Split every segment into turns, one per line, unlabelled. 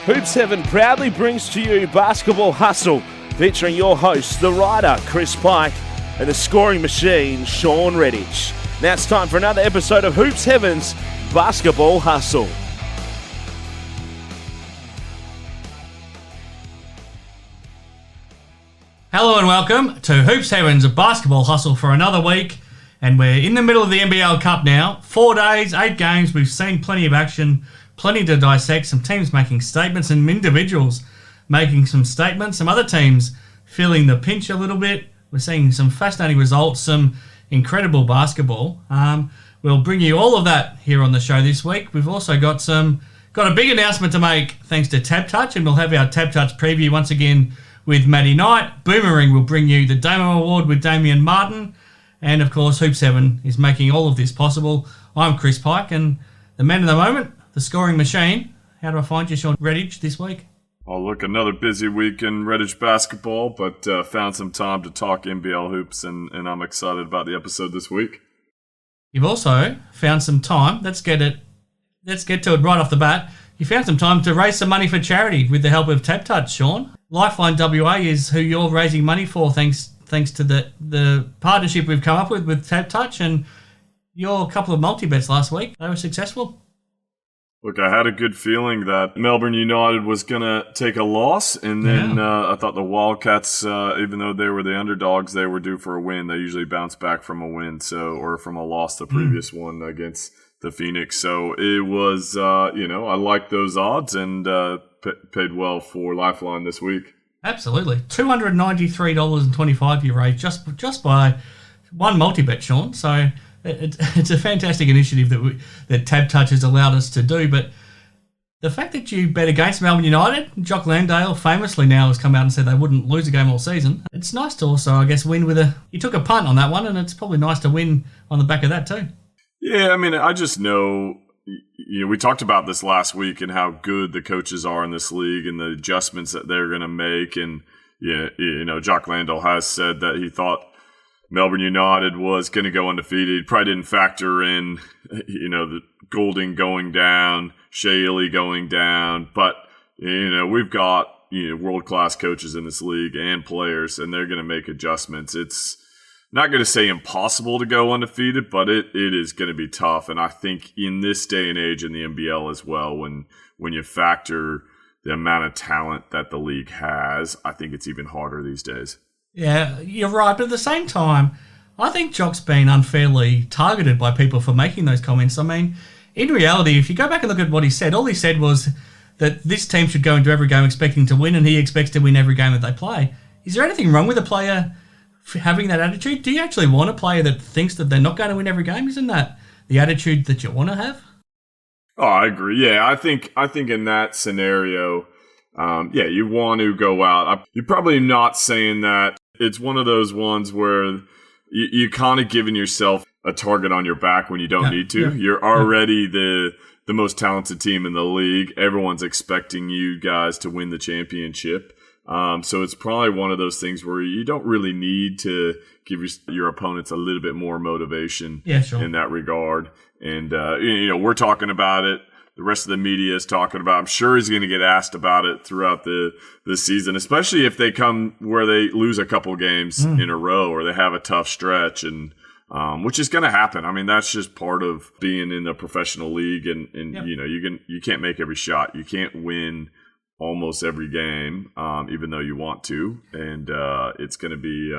Hoops Heaven proudly brings to you Basketball Hustle, featuring your hosts, the writer, Chris Pike, and the scoring machine, Shawn Redhage. Now it's time for another episode of Hoops Heaven's Basketball Hustle.
Hello and welcome to Hoops Heaven's Basketball Hustle for another week. And we're in the middle of the NBL Cup now. 4 days, 8 games. We've seen plenty of action, plenty to dissect. Some teams making statements and individuals making some statements. Some other teams feeling the pinch a little bit. We're seeing some fascinating results, some incredible basketball. We'll bring you all of that here on the show this week. We've also got a big announcement to make thanks to TABtouch, and we'll have our TABtouch preview once again with Matty Knight. Boomerang will bring you the Damo Award with Damian Martin. And, of course, Hoops Heaven is making all of this possible. I'm Chris Pike, and the man of the moment, the scoring machine. How do I find you, Shawn Redhage, this week?
Oh, look, another busy week in Redhage basketball, but found some time to talk NBL hoops, and I'm excited about the episode this week.
You've also found some time. Let's get to it right off the bat. You found some time to raise some money for charity with the help of TABtouch, Shawn. Lifeline WA is who you're raising money for, thanks to the partnership we've come up with TABtouch, and your couple of multi-bets last week, they were successful.
Look, I had a good feeling that Melbourne United was going to take a loss, and then I thought the Wildcats, even though they were the underdogs, they were due for a win. They usually bounce back from a win, or from a loss the previous one against the Phoenix. So it was, I liked those odds and paid well for Lifeline this week.
Absolutely. $293.25 you raised just by one multi-bet, Shawn. So it's a fantastic initiative that TABtouch has allowed us to do. But the fact that you bet against Melbourne United, Jock Landale famously now has come out and said they wouldn't lose a game all season. It's nice to also, I guess, win with you took a punt on that one, and it's probably nice to win on the back of that too.
Yeah, I mean, I just know, we talked about this last week and how good the coaches are in this league and the adjustments that they're going to make. And, Jock Landale has said that he thought Melbourne United was going to go undefeated. He probably didn't factor in, the Goulding going down, Shaley going down. But, we've got, world-class coaches in this league and players, and they're going to make adjustments. It's not going to say impossible to go undefeated, but it is going to be tough. And I think in this day and age in the NBL as well, when you factor the amount of talent that the league has, I think it's even harder these days. Yeah,
you're right. But at the same time, I think Jock's been unfairly targeted by people for making those comments. I mean, in reality, if you go back and look at what he said, all he said was that this team should go into every game expecting to win, and he expects to win every game that they play. Is there anything wrong with a player having that attitude? Do you actually want a player that thinks that they're not going to win every game? Isn't that the attitude that you want to have?
Oh, I agree. Yeah, I think in that scenario, you want to go out. You're probably not saying that. It's one of those ones where you're kind of giving yourself a target on your back when you don't need to. Yeah. You're already the most talented team in the league. Everyone's expecting you guys to win the championship. So it's probably one of those things where you don't really need to give your opponents a little bit more motivation in that regard. And, we're talking about it. The rest of the media is talking about it. I'm sure he's going to get asked about it throughout the season, especially if they come where they lose a couple games in a row or they have a tough stretch, and which is going to happen. I mean, that's just part of being in a professional league, and you can't make every shot. You can't win almost every game, even though you want to, and it's going to be,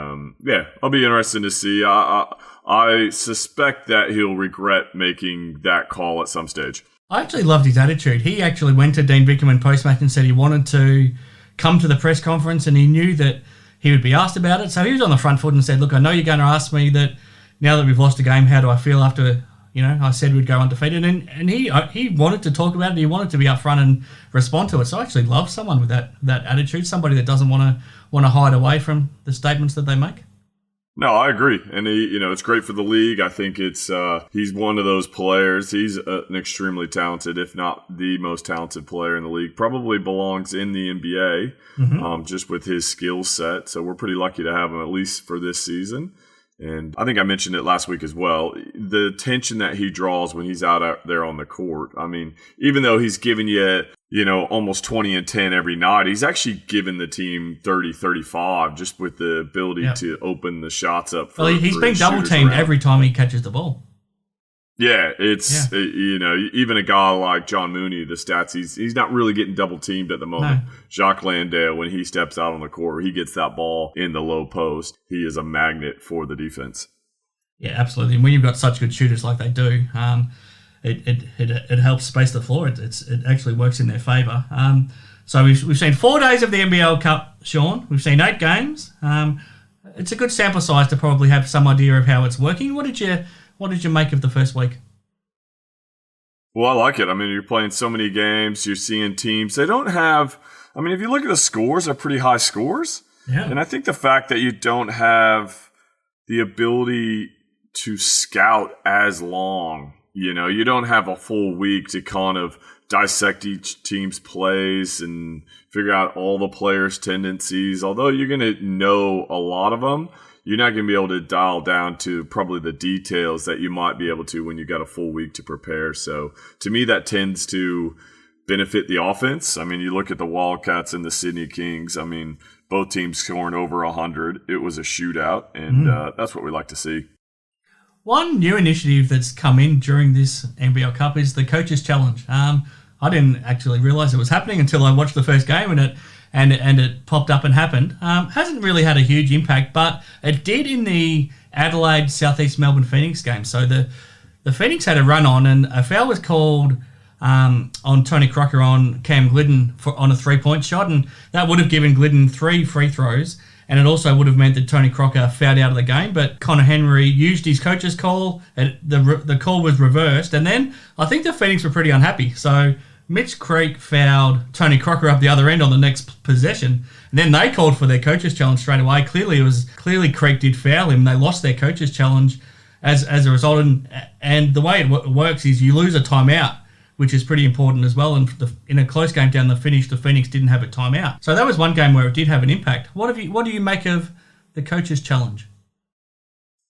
I'll be interested to see. I suspect that he'll regret making that call at some stage.
I actually loved his attitude. He actually went to Dean Bickerman post-match and said he wanted to come to the press conference, and he knew that he would be asked about it. So he was on the front foot and said, look, I know you're going to ask me that now that we've lost a game, how do I feel after, I said we'd go undefeated. And he wanted to talk about it. He wanted to be upfront and respond to it. So I actually love someone with that attitude, somebody that doesn't want to hide away from the statements that they make.
No, I agree. And it's great for the league. I think it's he's one of those players. He's an extremely talented, if not the most talented player in the league. Probably belongs in the NBA, just with his skill set. So we're pretty lucky to have him at least for this season. And I think I mentioned it last week as well. The tension that he draws when he's out there on the court. I mean, even though he's giving you, almost 20 and 10 every night, he's actually given the team 30, 35 just with the ability to open the shots up.
He's being double teamed every time he catches the ball.
Yeah, even a guy like John Mooney, the stats, he's not really getting double teamed at the moment.
No.
Jacques Landale, when he steps out on the court, he gets that ball in the low post. He is a magnet for the defense.
Yeah, absolutely. And when you've got such good shooters like they do, it helps space the floor. It actually works in their favour. So we've seen 4 days of the NBL Cup, Shawn. We've seen 8 games. It's a good sample size to probably have some idea of how it's working. What did you make of the first week?
Well, I like it. I mean, you're playing so many games. You're seeing teams. They don't have... I mean, if you look at the scores, they're pretty high scores.
Yeah.
And I think the fact that you don't have the ability to scout as long, you don't have a full week to kind of dissect each team's plays and figure out all the players' tendencies. Although you're going to know a lot of them, you're not going to be able to dial down to probably the details that you might be able to when you got a full week to prepare. So to me, that tends to benefit the offense. I mean, you look at the Wildcats and the Sydney Kings. I mean, both teams scoring over 100. It was a shootout, and that's what we like to see.
One new initiative that's come in during this NBL Cup is the Coaches Challenge. I didn't actually realise it was happening until I watched the first game, and it popped up and happened. Hasn't really had a huge impact, but it did in the Adelaide Southeast Melbourne Phoenix game. So the Phoenix had a run on, and a foul was called on Tony Crocker on Cam Glidden on a 3-point shot, and that would have given Glidden 3 free throws, and it also would have meant that Tony Crocker fouled out of the game. But Connor Henry used his coach's call, and the call was reversed, and then I think the Phoenix were pretty unhappy. So Mitch Creek fouled Tony Crocker up the other end on the next possession, and then they called for their coaches challenge straight away. Clearly Creek did foul him. They lost their coaches challenge as a result, and the way it works is you lose a timeout, which is pretty important as well. And in a close game down the finish, the Phoenix didn't have a timeout. So that was one game where it did have an impact. What do you make of the coaches challenge?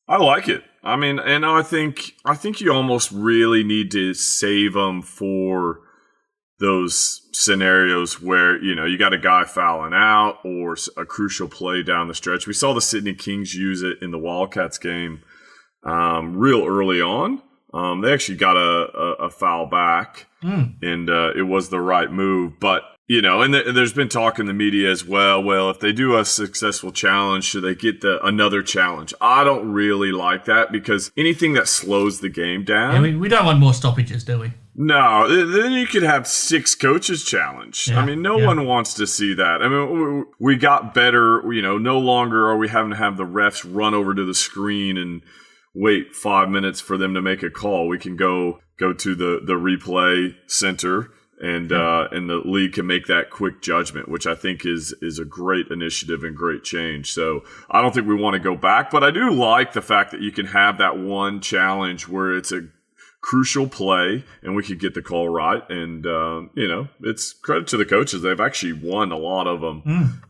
I like it. I mean, and I think you almost really need to save them for those scenarios where, you got a guy fouling out or a crucial play down the stretch. We saw the Sydney Kings use it in the Wildcats game real early on. They actually got a foul back, and it was the right move. But, and there's been talk in the media as well. Well, if they do a successful challenge, should they get another challenge? I don't really like that, because anything that slows the game down.
Yeah, we don't want more stoppages, do we?
No, then you could have 6 coaches challenge.
Yeah,
I mean, no one wants to see that. I mean, we got better, no longer are we having to have the refs run over to the screen and wait 5 minutes for them to make a call. We can go to the replay center, and the league can make that quick judgment, which I think is a great initiative and great change. So I don't think we want to go back, but I do like the fact that you can have that one challenge where it's a crucial play and we could get the call right. And, it's credit to the coaches. They've actually won a lot of them.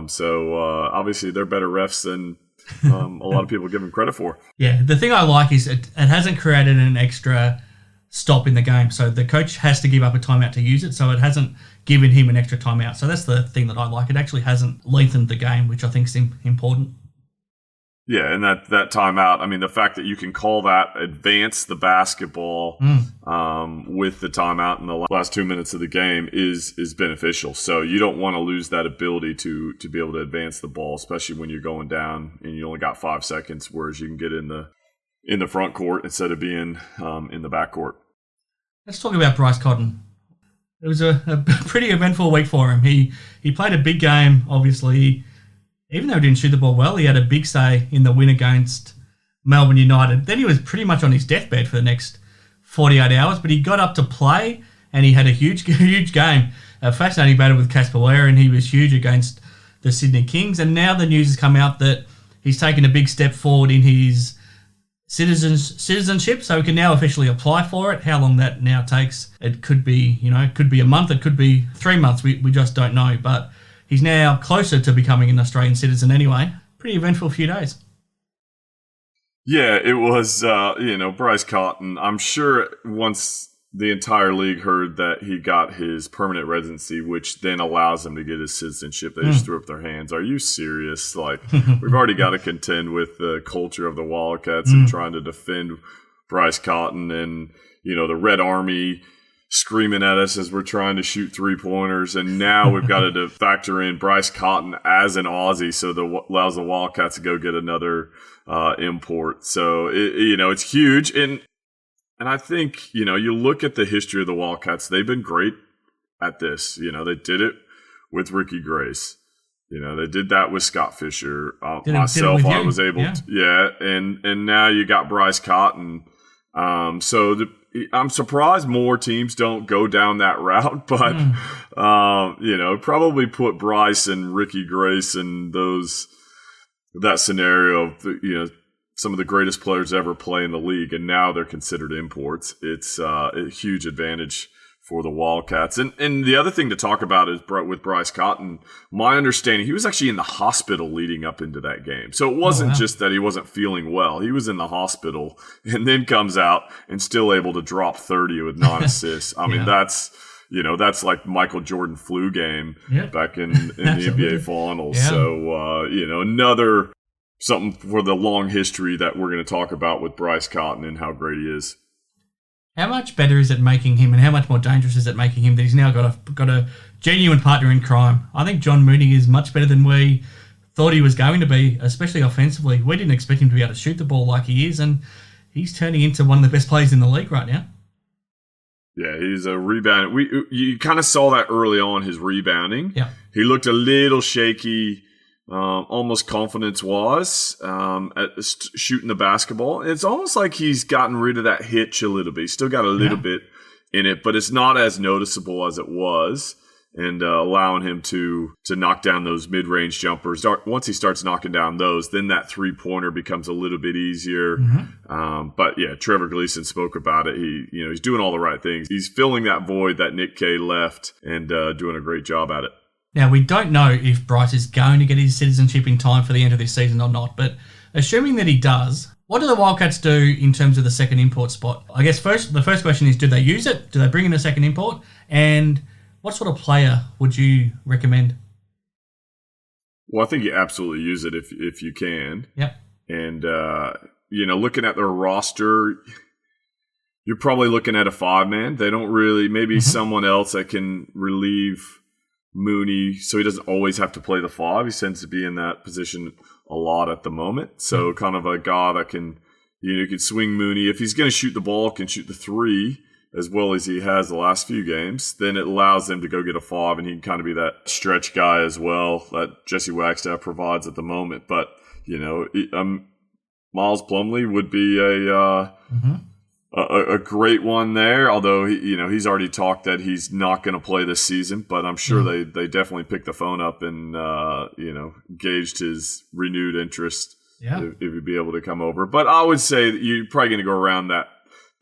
So obviously they're better refs than a lot of people give them credit for.
Yeah, the thing I like is it hasn't created an extra stop in the game. So the coach has to give up a timeout to use it. So it hasn't given him an extra timeout. So that's the thing that I like. It actually hasn't lengthened the game, which I think is important.
Yeah, and that timeout, I mean, the fact that you can call that advance the basketball with the timeout in the last 2 minutes of the game is beneficial. So you don't want to lose that ability to be able to advance the ball, especially when you're going down and you only got 5 seconds, whereas you can get in the front court instead of being in the back court.
Let's talk about Bryce Cotton. It was a pretty eventful week for him. He played a big game, obviously. Even though he didn't shoot the ball well, he had a big say in the win against Melbourne United. Then he was pretty much on his deathbed for the next 48 hours, but he got up to play and he had a huge game. A fascinating battle with Casper Ware, and he was huge against the Sydney Kings. And now the news has come out that he's taken a big step forward in his citizenship, so he can now officially apply for it. How long that now takes, it could be, it could be a month, it could be 3 months. We just don't know, but he's now closer to becoming an Australian citizen anyway. Pretty eventful few days.
Yeah, it was, Bryce Cotton. I'm sure once the entire league heard that he got his permanent residency, which then allows him to get his citizenship, they just threw up their hands. Are you serious? Like, we've already got to contend with the culture of the Wildcats and trying to defend Bryce Cotton and, the Red Army screaming at us as we're trying to shoot three-pointers. And now we've got to factor in Bryce Cotton as an Aussie, so that allows the Wildcats to go get another import. So, it's huge. And I think, you look at the history of the Wildcats, they've been great at this. They did it with Ricky Grace. They did that with Scott Fisher. Myself, I was able to. Yeah, and now you got Bryce Cotton. I'm surprised more teams don't go down that route, but, probably put Bryce and Ricky Grace in that scenario of, some of the greatest players ever play in the league, and now they're considered imports. It's a huge advantage for the Wildcats. And the other thing to talk about is with Bryce Cotton, my understanding, he was actually in the hospital leading up into that game. So it wasn't just that he wasn't feeling well. He was in the hospital and then comes out and still able to drop 30 with 9 assists. I mean, that's like Michael Jordan flu game back in the NBA Finals. Yeah. So, another something for the long history that we're going to talk about with Bryce Cotton and how great he is.
How much better is it making him, and how much more dangerous is it making him that he's now got a genuine partner in crime? I think John Mooney is much better than we thought he was going to be, especially offensively. We didn't expect him to be able to shoot the ball like he is, and he's turning into one of the best players in the league right now.
Yeah, he's a rebounder. You kind of saw that early on, his rebounding.
Yeah.
He looked a little shaky, almost confidence-wise, at shooting the basketball. It's almost like he's gotten rid of that hitch a little bit. He's still got a little bit in it, but it's not as noticeable as it was, and allowing him to knock down those mid-range jumpers. Once he starts knocking down those, then that three-pointer becomes a little bit easier. But yeah, Trevor Gleason spoke about it. He's doing all the right things. He's filling that void that Nick Kay left, and doing a great job at it.
Now, we don't know if Bryce is going to get his citizenship in time for the end of this season or not, but assuming that he does, what do the Wildcats do in terms of the second import spot? I guess the first question is, do they use it? Do they bring in a second import? And what sort of player would you recommend?
Well, I think you absolutely use it if you can.
Yep.
And, looking at their roster, you're probably looking at a 5-man. They don't really, maybe someone else that can relieve Mooney, so he doesn't always have to play the 5. He tends to be in that position a lot at the moment. So kind of a guy that can swing Mooney. If he's going to shoot the ball, can shoot the 3 as well as he has the last few games, then it allows them to go get a 5, and he can kind of be that stretch guy as well that Jesse Wagstaff provides at the moment. But, Miles Plumlee would be a great one there, although he's already talked that he's not going to play this season, but I'm sure they definitely picked the phone up and gauged his renewed interest if he'd be able to come over. But I would say that you're probably going to go around that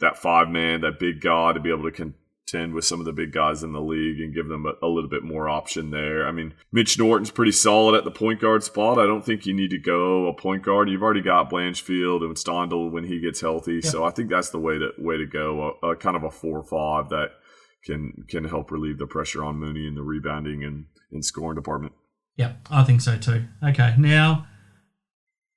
5-man, that big guy, to be able to contend with some of the big guys in the league and give them a little bit more option there. I mean, Mitch Norton's pretty solid at the point guard spot. I don't think you need to go a point guard. You've already got Blanchfield and Stondal when he gets healthy. So I think that's the way to go, kind of a 4-5 that can help relieve the pressure on Mooney in the rebounding and scoring department.
Yeah, I think so too. Okay, now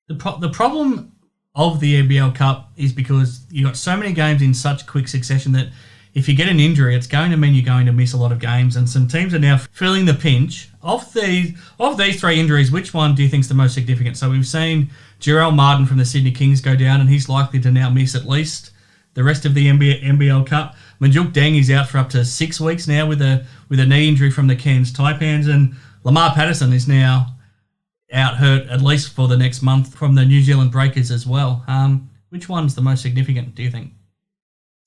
the problem of the NBL Cup is because you got so many games in such quick succession that if you get an injury, it's going to mean you're going to miss a lot of games, and some teams are now feeling the pinch. Of these 3 injuries, which one do you think is the most significant? So we've seen Jarell Martin from the Sydney Kings go down, and he's likely to now miss at least the rest of the NBL Cup. Majok Deng is out for up to 6 weeks now with a knee injury from the Cairns Taipans, and Lamar Patterson is now out hurt at least for the next month from the New Zealand Breakers as well. Which one's the most significant, do you think?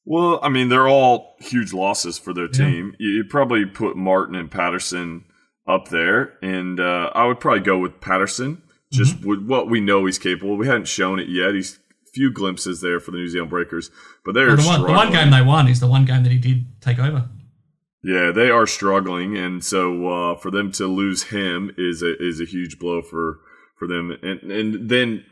Well, I mean, they're all huge losses for their team. You'd probably put Martin and Patterson up there, and I would probably go with Patterson, just with what we know he's capable. We hadn't shown it yet. He's few glimpses there for the New Zealand Breakers, but they're struggling.
The one game they won is the one game that he did take over.
Yeah, they are struggling, and so for them to lose him is a huge blow for for them. And then,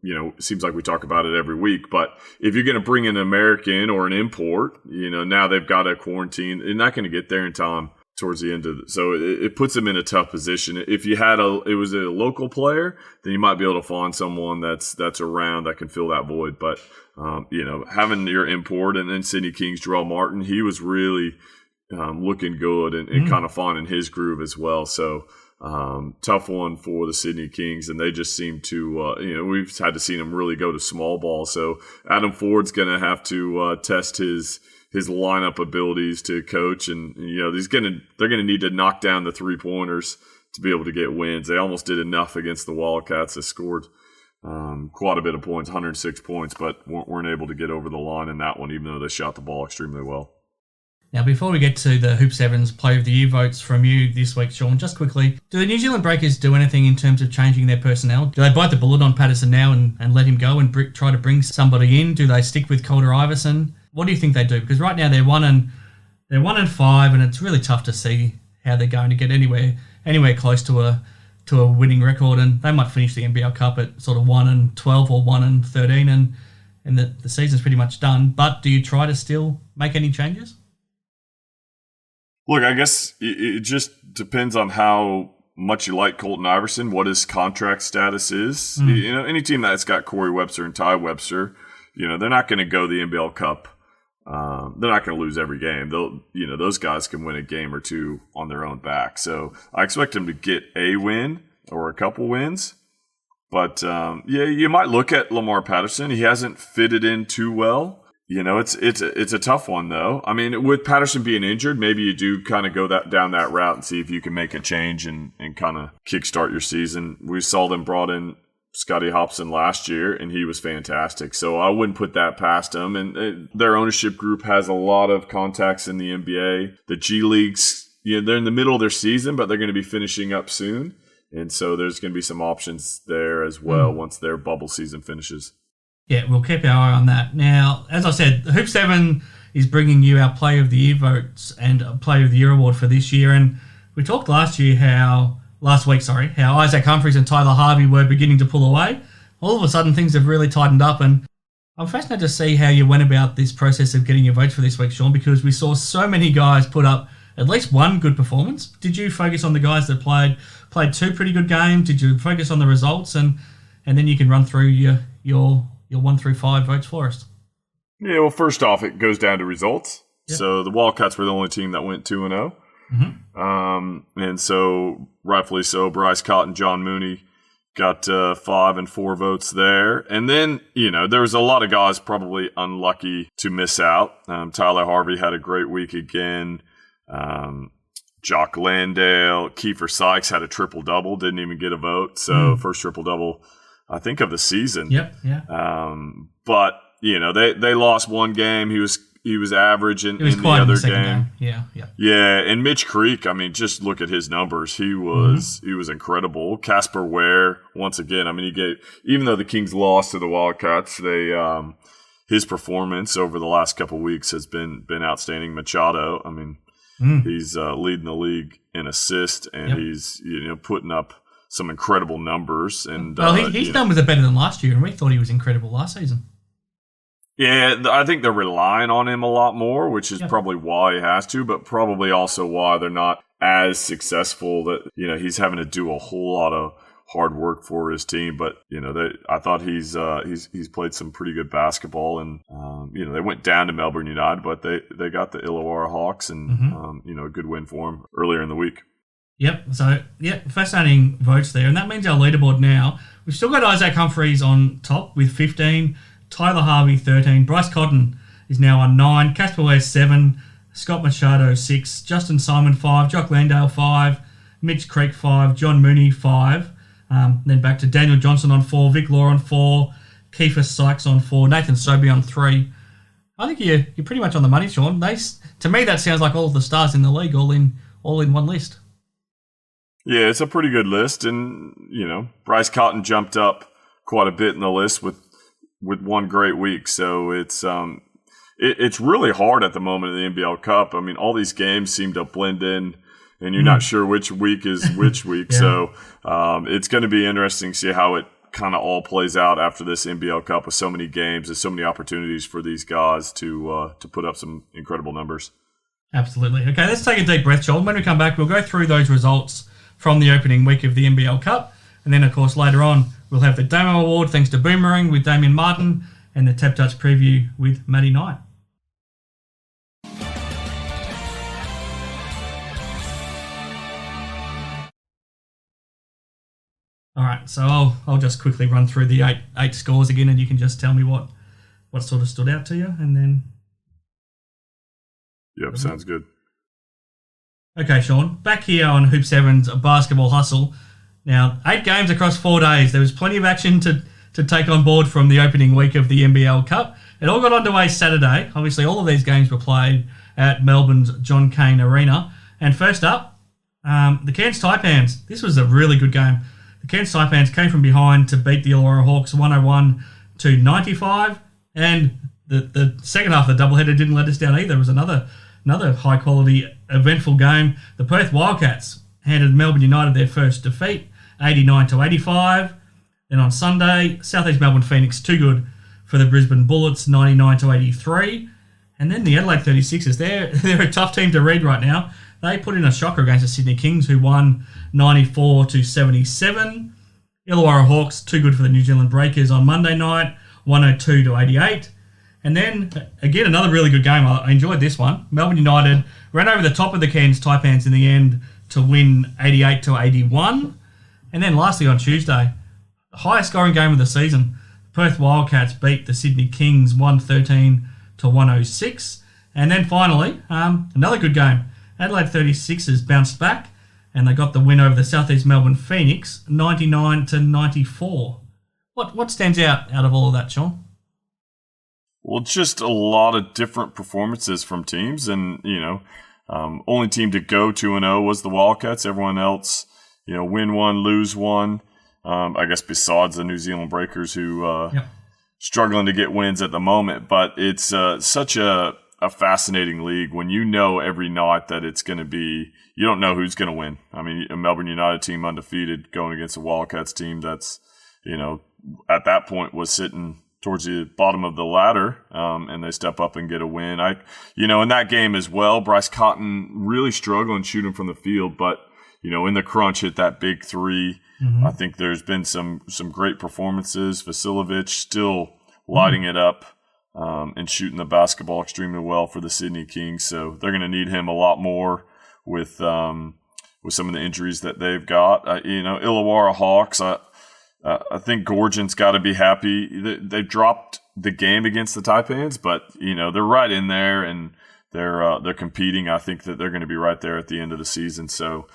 it seems like we talk about it every week, but if you're going to bring an American or an import, now they've got to quarantine. They're not going to get there in time towards the end of it. So it puts them in a tough position. If you had it was a local player, then you might be able to find someone that's around that can fill that void. But, having your import and then Sydney Kings, Jarell Martin, he was really looking good and kind of finding his groove as well. So tough one for the Sydney Kings, and they just seem to, we've had to see them really go to small ball. So Adam Ford's going to have to test his lineup abilities to coach, and they're going to need to knock down the 3-pointers to be able to get wins. They almost did enough against the Wildcats. They scored quite a bit of points, 106 points, but weren't able to get over the line in that one, even though they shot the ball extremely well.
Now, before we get to the Hoop Sevens Play of the Year votes from you this week, Shawn, just quickly, do the New Zealand Breakers do anything in terms of changing their personnel? Do they bite the bullet on Patterson now and let him go and try to bring somebody in? Do they stick with Calder Iverson? What do you think they do? Because right now they're 1-5, and it's really tough to see how they're going to get anywhere close to a winning record, and they might finish the NBL Cup at sort of 1-12 or 1-13, and the season's pretty much done. But do you try to still make any changes?
Look, I guess it just depends on how much you like Colton Iverson, what his contract status is. Any team that's got Corey Webster and Ty Webster, they're not going to go the NBL Cup. They're not going to lose every game. Those guys can win a game or two on their own back. So I expect them to get a win or a couple wins. But you might look at Lamar Patterson. He hasn't fitted in too well. It's a tough one though. I mean, with Patterson being injured, maybe you do kind of go down that route and see if you can make a change and kind of kickstart your season. We saw them brought in Scotty Hobson last year, and he was fantastic. So I wouldn't put that past them. And their ownership group has a lot of contacts in the NBA. The G Leagues, they're in the middle of their season, but they're going to be finishing up soon. And so there's going to be some options there as well once their bubble season finishes.
Yeah, we'll keep our eye on that. Now, as I said, Hoop 7 is bringing you our Play of the Year votes and a Play of the Year award for this year. And we talked last week, how Isaac Humphries and Tyler Harvey were beginning to pull away. All of a sudden, things have really tightened up, and I'm fascinated to see how you went about this process of getting your votes for this week, Shawn, because we saw so many guys put up at least one good performance. Did you focus on the guys that played two pretty good games? Did you focus on the results? And then you can run through your 1 through 5 votes for us.
Yeah, well, first off, it goes down to results.
Yep.
So the Wildcats were the only team that went 2-0. And so, rightfully so, Bryce Cotton, John Mooney got 5 and 4 votes there. And then, there was a lot of guys probably unlucky to miss out. Tyler Harvey had a great week again. Jock Landale, Kiefer Sykes had a triple-double, didn't even get a vote. So, first triple-double, I think, of the season.
Yep, yeah.
But, they lost one game. He was average in the other game.
Yeah.
Yeah, and Mitch Creek, I mean, just look at his numbers. He was incredible. Casper Ware, once again, I mean, even though the Kings lost to the Wildcats, his performance over the last couple of weeks has been outstanding. Machado, I mean, he's leading the league in assists, and he's putting up some incredible numbers. And
his numbers are better than last year, and we thought he was incredible last season.
Yeah, I think they're relying on him a lot more, which is probably why he has to, but probably also why they're not as successful. That he's having to do a whole lot of hard work for his team. But I thought he's played some pretty good basketball, and they went down to Melbourne United, but they got the Illawarra Hawks, and a good win for him earlier in the week.
Yep. So fascinating votes there, and that means our leaderboard now. We've still got Isaac Humphries on top with 15. Tyler Harvey, 13. Bryce Cotton is now on 9. Casper Ware, 7. Scott Machado, 6. Justin Simon, 5. Jock Landale, 5. Mitch Creek, 5. John Mooney, 5. Then back to Daniel Johnson on 4. Vic Law on 4. Kiefer Sykes on 4. Nathan Sobey on 3. I think you're pretty much on the money, Shawn. To me, that sounds like all of the stars in the league all in one list.
Yeah, it's a pretty good list. And, Bryce Cotton jumped up quite a bit in the list with one great week. So it's really hard at the moment in the NBL Cup. I mean, all these games seem to blend in and you're not sure which week is which week.
Yeah.
So it's going to be interesting to see how it kind of all plays out after this NBL Cup with so many games and so many opportunities for these guys to put up some incredible numbers.
Absolutely. Okay, let's take a deep breath, Sean. When we come back, we'll go through those results from the opening week of the NBL Cup. And then, of course, later on, we'll have the Damo Award thanks to Boomering with Damien Martin and the TABtouch Preview with Matty Knight. All right, so I'll just quickly run through the eight scores again, and you can just tell me what sort of stood out to you, and then...
Yep, sounds good.
Okay, Sean, back here on Hoop 7's Basketball Hustle. Now, 8 games across 4 days. There was plenty of action to take on board from the opening week of the NBL Cup. It all got underway Saturday. Obviously, all of these games were played at Melbourne's John Cain Arena. And first up, the Cairns Taipans. This was a really good game. The Cairns Taipans came from behind to beat the Illawarra Hawks 101-95. And the second half of the doubleheader didn't let us down either. It was another high-quality, eventful game. The Perth Wildcats handed Melbourne United their first defeat, 89-85. Then on Sunday, South East Melbourne Phoenix, too good for the Brisbane Bullets, 99-83. And then the Adelaide 36ers, they're a tough team to read right now. They put in a shocker against the Sydney Kings, who won 94-77. Illawarra Hawks, too good for the New Zealand Breakers on Monday night, 102-88. And then, again, another really good game. I enjoyed this one. Melbourne United ran over the top of the Cairns Taipans in the end to win 88-81. And then lastly on Tuesday, the highest scoring game of the season, Perth Wildcats beat the Sydney Kings 113-106. And then finally, another good game. Adelaide 36ers bounced back and they got the win over the South East Melbourne Phoenix 99-94. What stands out of all of that, Sean?
Well, just a lot of different performances from teams, and only team to go 2-0 was the Wildcats. Everyone else, win one, lose one. I guess besides the New Zealand Breakers, who struggling to get wins at the moment. But it's such a fascinating league when you know every night that it's going to be. You don't know who's going to win. I mean, a Melbourne United team undefeated going against a Wildcats team that's at that point was sitting towards the bottom of the ladder, and they step up and get a win. In that game as well, Bryce Cotton really struggling shooting from the field, but in the crunch hit that big three. Mm-hmm. I think there's been some great performances. Vasilovic still lighting it up and shooting the basketball extremely well for the Sydney Kings. So they're going to need him a lot more with some of the injuries that they've got. Illawarra Hawks. I think Gorgon's got to be happy. They dropped the game against the Taipans, but they're right in there and they're competing. I think that they're going to be right there at the end of the season. So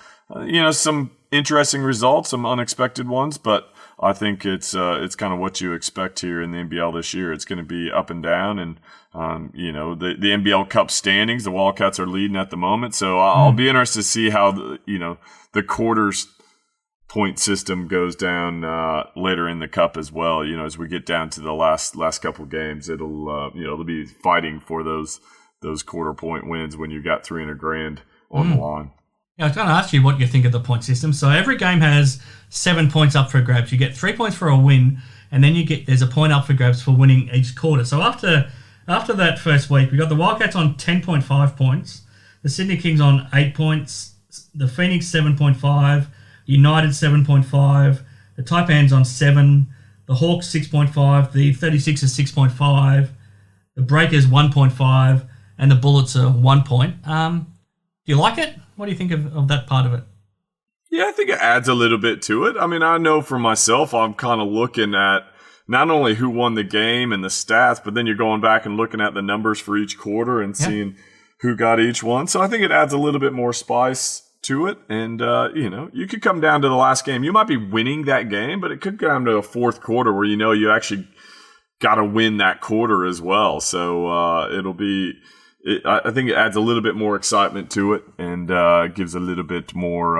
some interesting results, some unexpected ones, but I think it's kind of what you expect here in the NBL this year. It's going to be up and down, and the NBL Cup standings, the Wildcats are leading at the moment. So I'll be interested to see how the quarters point system goes down later in the cup as well. As we get down to the last couple games, they'll be fighting for those quarter point wins when you got $300,000 on the line.
Yeah, I was going to ask you what you think of the point system. So every game has 7 points up for grabs. You get 3 points for a win, and then there's a point up for grabs for winning each quarter. So after that first week, we got the Wildcats on 10.5 points, the Sydney Kings on 8 points, the Phoenix 7.5, United 7.5, the Taipans on 7, the Hawks 6.5, the 36ers 6.5, the Breakers 1.5, and the Bullets are 1 point. Do you like it? What do you think of that part of it?
Yeah, I think it adds a little bit to it. I mean, I know for myself, I'm kind of looking at not only who won the game and the stats, but then you're going back and looking at the numbers for each quarter and seeing who got each one. So I think it adds a little bit more spice to it. And, you could come down to the last game. You might be winning that game, but it could come down to a fourth quarter where you actually got to win that quarter as well. So it'll be... I think it adds a little bit more excitement to it and gives a little bit more,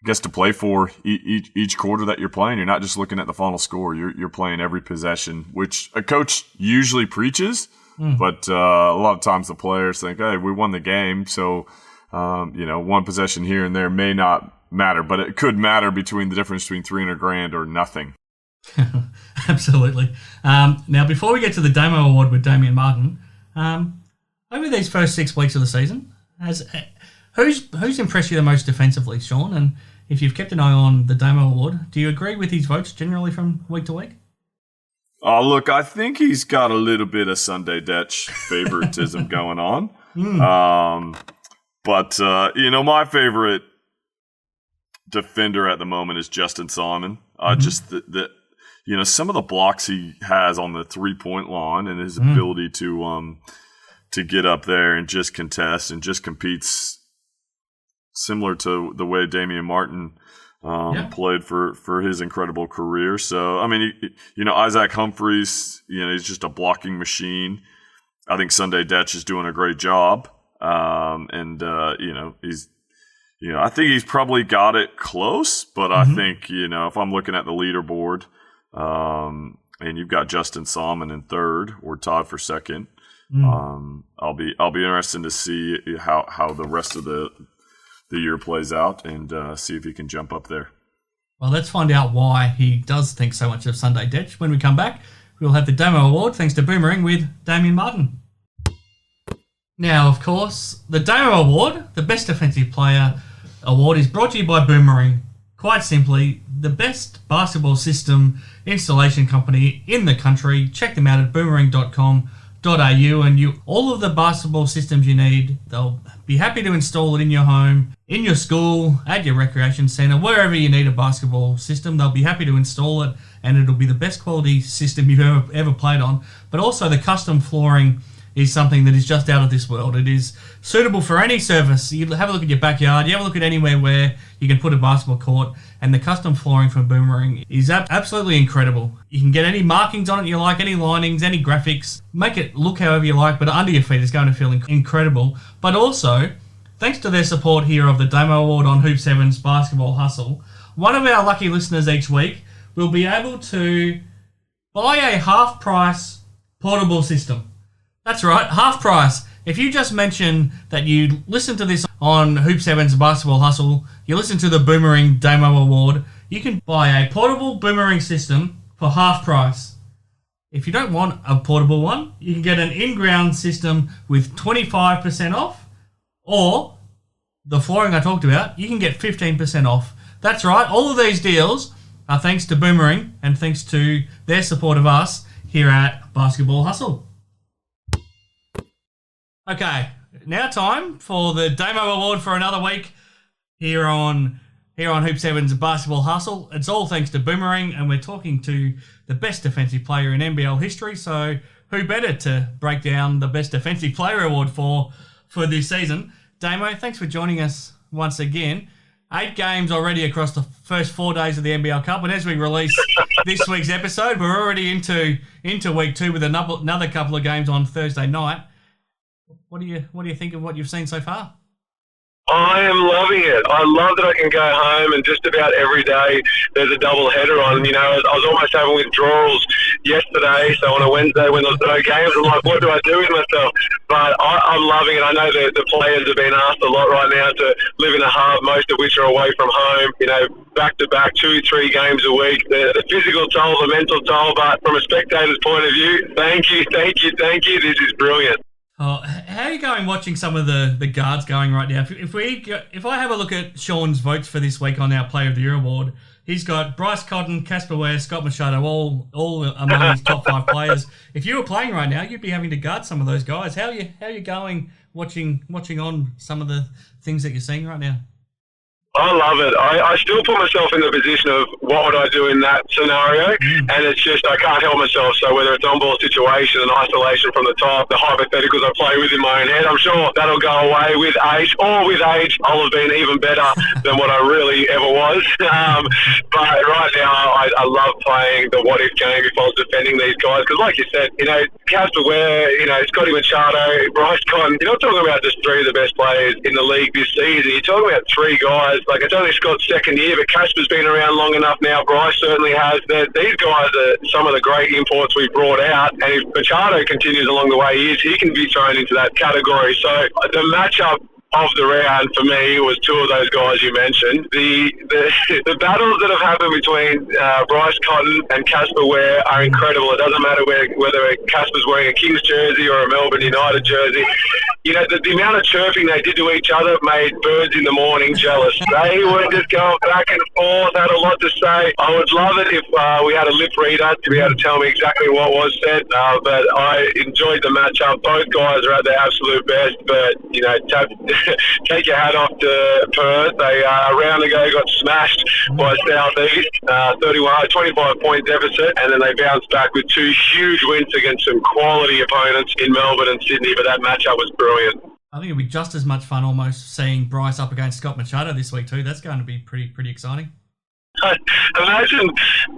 to play for each quarter that you're playing. You're not just looking at the final score. You're playing every possession, which a coach usually preaches. But a lot of times the players think, hey, we won the game, so one possession here and there may not matter, but it could matter between the difference between $300,000 or nothing.
Absolutely. Now, before we get to the Damo Award with Damian Martin, over these first 6 weeks of the season, who's impressed you the most defensively, Shawn? And if you've kept an eye on the Damo Award, do you agree with his votes generally from week to week?
Oh, look, I think he's got a little bit of Sunday Dutch favoritism going on. But my favorite defender at the moment is Justin Simon. Just some of the blocks he has on the 3-point line and his ability to get up there and just contest and just competes similar to the way Damian Martin played for his incredible career. So, I mean, Isaac Humphries, he's just a blocking machine. I think Sunday Dutch is doing a great job. I think he's probably got it close, but I think, if I'm looking at the leaderboard, and you've got Justin Salmon in third or Todd for second, I'll be interested to see how the rest of the year plays out and see if he can jump up there.
Well, let's find out why he does think so much of Sunday Dutch. When we come back, we'll have the Damo Award thanks to Boomering with Damian Martin. Now, of course, the Damo Award, the Best Defensive Player Award, is brought to you by Boomering. Quite simply, the best basketball system installation company in the country. Check them out at boomering.com.au and all of the basketball systems you need, they'll be happy to install it in your home, in your school, at your recreation centre, wherever you need a basketball system. They'll be happy to install it, and it'll be the best quality system you've ever played on. But also the custom flooring is something that is just out of this world. It is suitable for any surface. You have a look at your backyard, you have a look at anywhere where you can put a basketball court, and the custom flooring from Boomering is absolutely incredible. You can get any markings on it you like, any linings, any graphics, make it look however you like, but under your feet it's going to feel incredible. But also, thanks to their support here of the Damo Award on Hoops Heaven's Basketball Hustle, one of our lucky listeners each week will be able to buy a half-price portable system. That's right, half price. If you just mention that you listen to this on Hoops Heaven's Basketball Hustle, you listen to the Boomering Damo Award, you can buy a portable Boomering system for half price. If you don't want a portable one, you can get an in-ground system with 25% off, or the flooring I talked about, you can get 15% off. That's right, all of these deals are thanks to Boomering and thanks to their support of us here at Basketball Hustle. Okay, now time for the Damo Award for another week here on Hoops Heaven's Basketball Hustle. It's all thanks to Boomering, and we're talking to the best defensive player in NBL history. So who better to break down the best defensive player award for this season? Damo, thanks for joining us once again. 8 games already across the first 4 days of the NBL Cup, and as we release this week's episode, we're already into week 2 with another couple of games on Thursday night. What do you think of what you've seen so far?
I am loving it. I love that I can go home and just about every day there's a double header on. I was almost having withdrawals yesterday, so on a Wednesday when there's no games, I'm like, what do I do with myself? But I'm loving it. I know that the players have been asked a lot right now to live in a hub, most of which are away from home, back-to-back 2-3 games a week. The physical toll, the mental toll, but from a spectator's point of view, thank you. This is brilliant.
Oh, how are you going watching some of the guards going right now? If I have a look at Shawn's votes for this week on our Player of the Year award, he's got Bryce Cotton, Casper Ware, Scott Machado, all among his top 5 players. If you were playing right now, you'd be having to guard some of those guys. How are you going watching on some of the things that you're seeing right now?
I love it. I still put myself in the position of what would I do in that scenario, and it's just I can't help myself. So whether it's on-ball situation and isolation from the top, the hypotheticals I play with in my own head, I'm sure that'll go away with age. Or with age, I'll have been even better than what I really ever was. But right now, I love playing the what-if game if I was defending these guys. Because like you said, Casper Ware, Scotty Machado, Bryce Cotton, you're not talking about just 3 of the best players in the league this season. You're talking about 3 guys. Like, it's only Scott's second year, but Casper's been around long enough now. Bryce certainly has. These guys are some of the great imports we've brought out, and if Machado continues along the way he is, he can be thrown into that category. So the matchup of the round for me was two of those guys you mentioned. The battles that have happened between Bryce Cotton and Casper Ware are incredible. It doesn't matter whether Casper's wearing a Kings jersey or a Melbourne United jersey. You know, the amount of chirping they did to each other made birds in the morning jealous. They were just going back and forth, had a lot to say. I would love it if we had a lip reader to be able to tell me exactly what was said, but I enjoyed the matchup. Both guys are at their absolute best, but, you know, take your hat off to Perth. They a round ago got smashed by South East, 25 point deficit, and then they bounced back with two huge wins against some quality opponents in Melbourne and Sydney, but that matchup was brilliant.
I think it'll be just as much fun almost seeing Bryce up against Scott Machado this week too. That's going to be pretty exciting.
Imagine,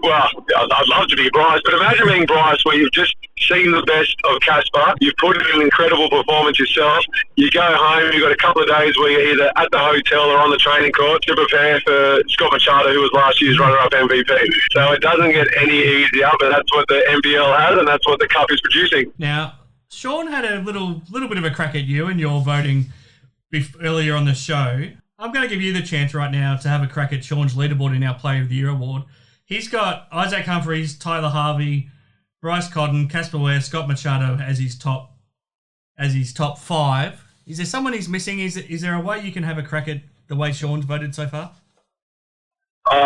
well, I'd love to be Bryce, but imagine being Bryce where you've just seen the best of Casper, you've put in an incredible performance yourself, you go home, you've got a couple of days where you're either at the hotel or on the training court to prepare for Scott Machado, who was last year's runner-up MVP. So it doesn't get any easier, but that's what the NBL has, and that's what the Cup is producing.
Now, Shawn had a little bit of a crack at you and your voting earlier on the show. I'm going to give you the chance right now to have a crack at Shawn's leaderboard in our Player of the Year award. He's got Isaac Humphries, Tyler Harvey, Bryce Cotton, Casper Ware, Scott Machado as his top 5. Is there someone he's missing? Is there a way you can have a crack at the way Shawn's voted so far?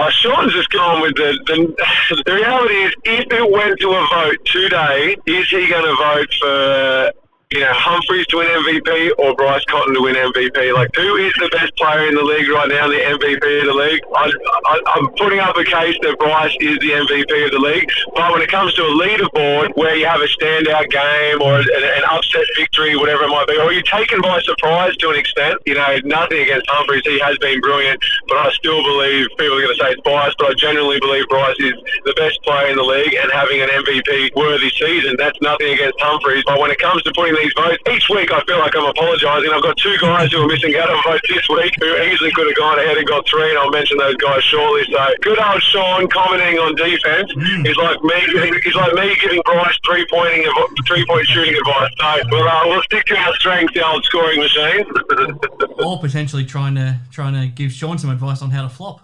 Shawn's just gone with the reality is, if it went to a vote today, is he going to vote for, you know, Humphries to win MVP or Bryce Cotton to win MVP? Like, who is the best player in the league right now, the MVP of the league? I'm putting up a case that Bryce is the MVP of the league, but when it comes to a leaderboard where you have a standout game or an upset victory, whatever it might be, or you're taken by surprise to an extent, you know, nothing against Humphries, he has been brilliant, but I still believe, people are going to say it's biased, but I genuinely believe Bryce is the best player in the league and having an MVP-worthy season. That's nothing against Humphries, but when it comes to putting these votes, each week I feel like I'm apologising. I've got two guys who are missing out on votes this week who easily could have gone ahead and got 3, and I'll mention those guys shortly. So good old Shawn commenting on defence is like me giving Bryce three-point shooting advice. So we'll stick to our strengths, the old scoring machine.
Or potentially trying to give Shawn some advice on how to flop.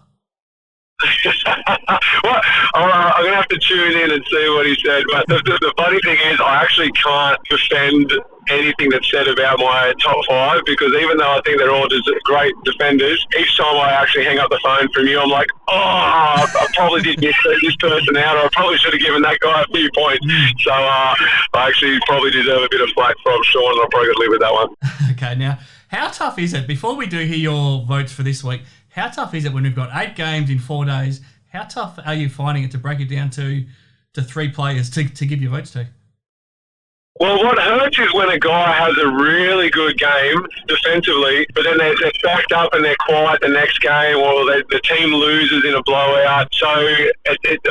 Well, I'm going to have to tune in and see what he said, but the funny thing is I actually can't defend anything that's said about my top 5, because even though I think they're all just great defenders, each time I actually hang up the phone from you, I'm like, I probably did miss this person out, or I probably should have given that guy a few points. So I actually probably deserve a bit of flack from Shawn, and I'll probably live with that one.
Okay, now, how tough is it, before we do hear your votes for this week, how tough is it when we've got 8 games in 4 days? How tough are you finding it to break it down to 3 players to give your votes to?
Well, what hurts is when a guy has a really good game defensively, but then they're backed up and they're quiet the next game, or the team loses in a blowout. So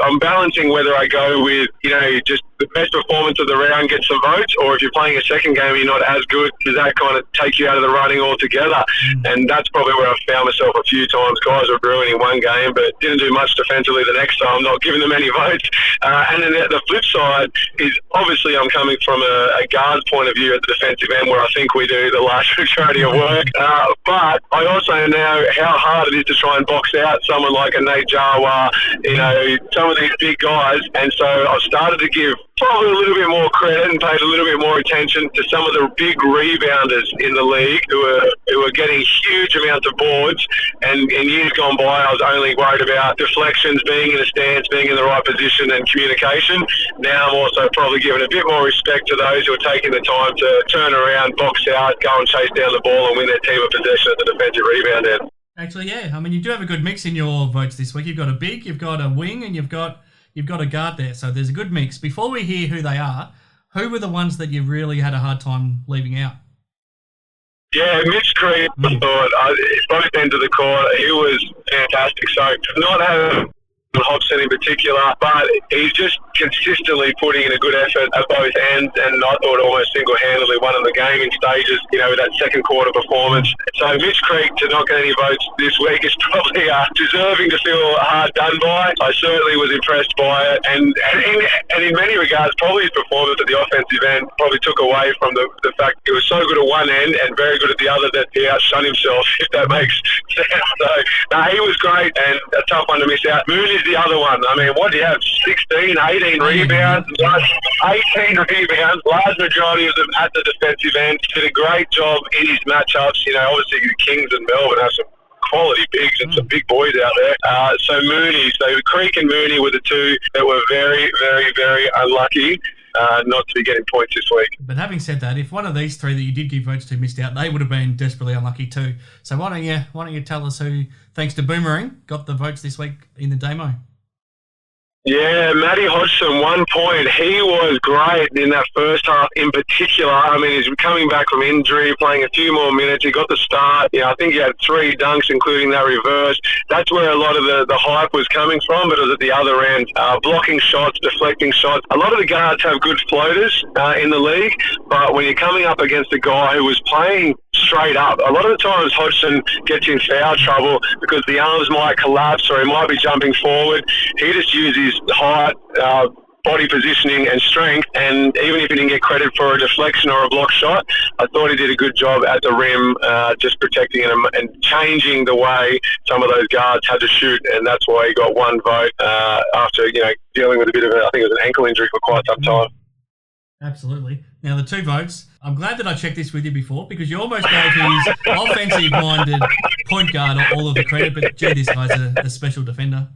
I'm balancing whether I go with, you know, just the best performance of the round gets some votes, or if you're playing a second game and you're not as good, does that kind of take you out of the running altogether? And that's probably where I've found myself a few times. Guys were brilliant in one game, but didn't do much defensively the next time, not giving them any votes. And then the flip side is, obviously I'm coming from a guard's point of view at the defensive end, where I think we do the large majority of work. But I also know how hard it is to try and box out someone like a Nate Jarell, you know, some of these big guys. And so I've started to give probably a little bit more credit and paid a little bit more attention to some of the big rebounders in the league who are getting huge amounts of boards. And in years gone by, I was only worried about deflections, being in a stance, being in the right position, and communication. Now I'm also probably giving a bit more respect to those who are taking the time to turn around, box out, go and chase down the ball and win their team a possession at the defensive rebound end.
Actually, yeah. I mean, you do have a good mix in your votes this week. You've got a big, you've got a wing, and you've got a guard there. So there's a good mix. Before we hear who they are, who were the ones that you really had a hard time leaving out?
Yeah, Mitch Creed, I thought, both ends of the court, he was fantastic. So not having Hobson in particular, but he's just consistently putting in a good effort at both ends, and I thought almost single-handedly won in the game in stages, with that second quarter performance. So Mitch Creek to not get any votes this week is probably deserving to feel hard done by. I certainly was impressed by it, and in many regards, probably his performance at the offensive end probably took away from the fact he was so good at one end and very good at the other that he outshone himself, if that makes sense. So, he was great and a tough one to miss out. Mooney's the other one. I mean, what do you have? 16, 18 rebounds, 18 rebounds, large majority of them at the defensive end. Did a great job in his matchups. Obviously the Kings and Melbourne have some quality bigs and some big boys out there. So Creek and Mooney were the two that were very, very, very unlucky not to be getting points this week.
But having said that, if one of these three that you did give votes to missed out, they would have been desperately unlucky too. So why don't you tell us who, thanks to Boomering, got the votes this week in the demo?
Yeah, Matty Hodgson, 1 point. He was great in that first half in particular. I mean, he's coming back from injury, playing a few more minutes. He got the start. I think he had 3 dunks, including that reverse. That's where a lot of the hype was coming from, but it was at the other end. Blocking shots, deflecting shots. A lot of the guards have good floaters in the league, but when you're coming up against a guy who was playing straight up, a lot of the times Hodgson gets in foul trouble because the arms might collapse or he might be jumping forward. He just uses height, body positioning and strength, and even if he didn't get credit for a deflection or a block shot, I thought he did a good job at the rim, just protecting him and changing the way some of those guards had to shoot, and that's why he got 1 vote after dealing with a bit of I think it was an ankle injury for quite some time.
Absolutely. Now, the 2 votes, I'm glad that I checked this with you before because you almost gave his offensive-minded point guard all of the credit, but gee, this guy's a special defender.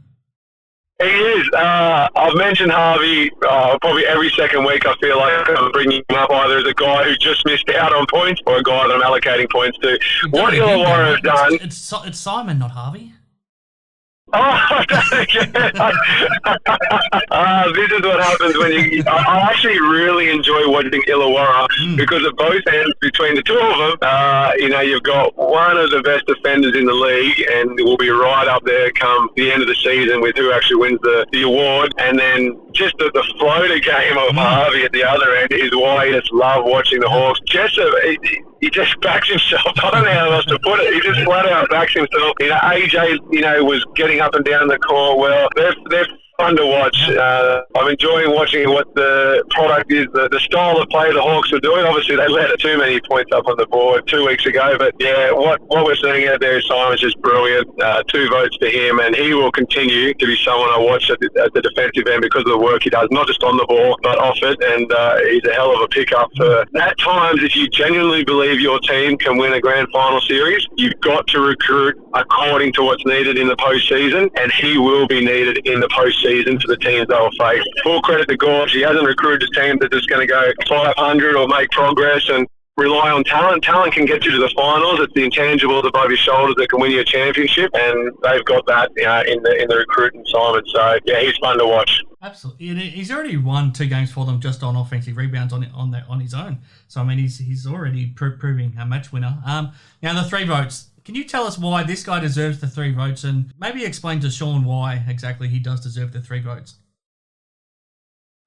He is. I've mentioned Harvey probably every second week. I feel like I'm bringing him up either as a guy who just missed out on points or a guy that I'm allocaking points to. What Illawarra have done...
It's Simon, not Harvey.
Oh, this is what happens when you... I actually really enjoy watching Illawarra because at both ends, between the two of them, you've got one of the best defenders in the league and will be right up there come the end of the season with who actually wins the award. And then just the floater game of Harvey at the other end is why I just love watching the Hawks. He just backs himself. I don't know how else to put it. He just flat out backs himself. AJ, was getting up and down the court. Well, they're fun to watch. I'm enjoying watching what the product is, the style of play the Hawks are doing. Obviously, they let too many points up on the board 2 weeks ago. But, yeah, what we're seeing out there is Simon's just brilliant. 2 votes to him, and he will continue to be someone I watch at the defensive end because of the work he does, not just on the ball, but off it. And he's a hell of a pickup. At times, if you genuinely believe your team can win a grand final series, you've got to recruit according to what's needed in the postseason, and he will be needed in the postseason for the teams they'll face. Full credit to Gorge. He hasn't recruited a team that's just going to go 500 or make progress and rely on talent. Talent can get you to the finals. It's the intangibles above your shoulders that can win you a championship, and they've got that in the recruiting, Simon. So, yeah, he's fun to watch.
Absolutely. He's already won 2 games for them just on offensive rebounds on his own. So, I mean, he's already proving a match winner. Now, the 3 votes. Can you tell us why this guy deserves the 3 votes and maybe explain to Shawn why exactly he does deserve the 3 votes?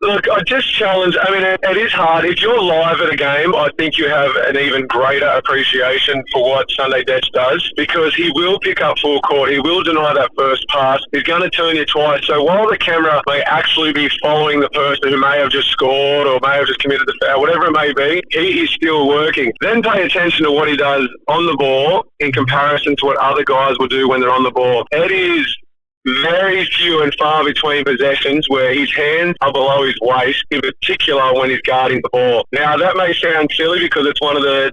Look, I just challenge. I mean, it is hard. If you're live at a game, I think you have an even greater appreciation for what Sunday Dech does because he will pick up full court. He will deny that first pass. He's going to turn you twice. So while the camera may actually be following the person who may have just scored or may have just committed the foul, whatever it may be, he is still working. Then pay attention to what he does on the ball in comparison to what other guys will do when they're on the ball. It is very few and far between possessions where his hands are below his waist, in particular when he's guarding the ball. Now, that may sound silly because it's one of the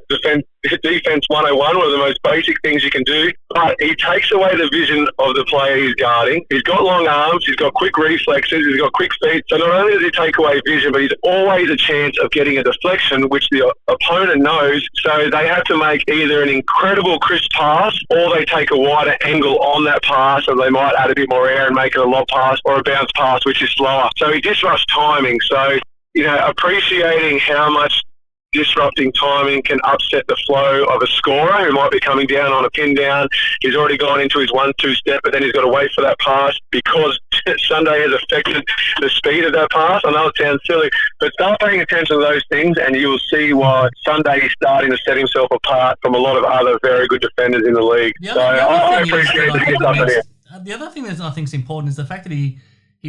defense 101, one of the most basic things you can do, but he takes away the vision of the player he's guarding. He's got long arms, he's got quick reflexes, he's got quick feet, so not only does he take away vision, but he's always a chance of getting a deflection, which the opponent knows, so they have to make either an incredible crisp pass or they take a wider angle on that pass, and they might add a bit more air and make it a lob pass or a bounce pass, which is slower. So he disrupts timing, so appreciating how much disrupting timing can upset the flow of a scorer who might be coming down on a pin down. He's already gone into his 1-2 step, but then he's got to wait for that pass because Sunday has affected the speed of that pass. I know it sounds silly, but start paying attention to those things and you will see why Sunday is starting to set himself apart from a lot of other very good defenders in the league. I appreciate that he's up there.
The other thing that I think is important is the fact that he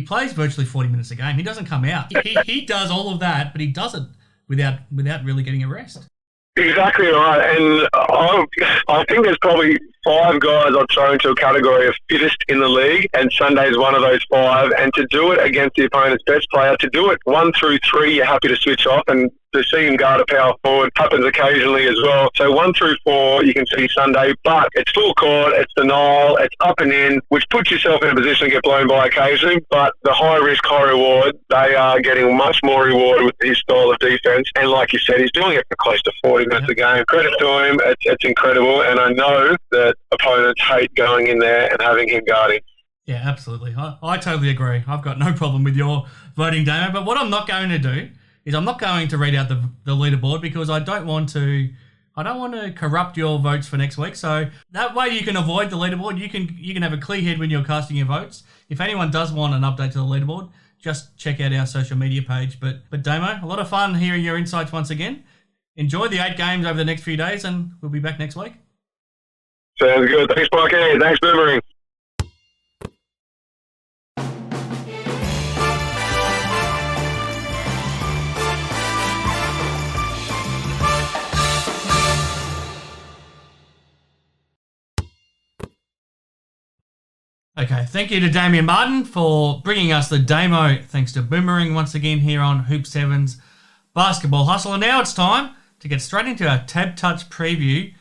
plays virtually 40 minutes a game. He doesn't come out. He does all of that, but he does it without really getting a rest.
Exactly right, and I think there's probably 5 guys I'd throw into a category of fittest in the league, and Sunday's one of those 5. And to do it against the opponent's best player, to do it 1 through 3, you're happy to switch off, and to see him guard a power forward happens occasionally as well. So 1 through 4, you can see Sunday, but it's full court, it's denial, it's up and in, which puts yourself in a position to get blown by occasionally. But the high risk, high reward, they are getting much more reward with his style of defense. And like you said, he's doing it for close to 40 minutes a game. Credit to him, it's incredible. And I know that opponents hate going in there and having him guarding.
Yeah, absolutely. I totally agree. I've got no problem with your voting, Damo. But what I'm not going to do is I'm not going to read out the leaderboard because I don't want to corrupt your votes for next week. So that way you can avoid the leaderboard. You can have a clear head when you're casting your votes. If anyone does want an update to the leaderboard, just check out our social media page. But Damo, a lot of fun hearing your insights once again. Enjoy the 8 games over the next few days, and we'll be back next week.
Sounds good. Thanks, Parky. Thanks, Boomering.
Okay, thank you to Damien Martin for bringing us the Damo. Thanks to Boomering once again here on Hoop 7's Basketball Hustle. And now it's time to get straight into our TABtouch preview.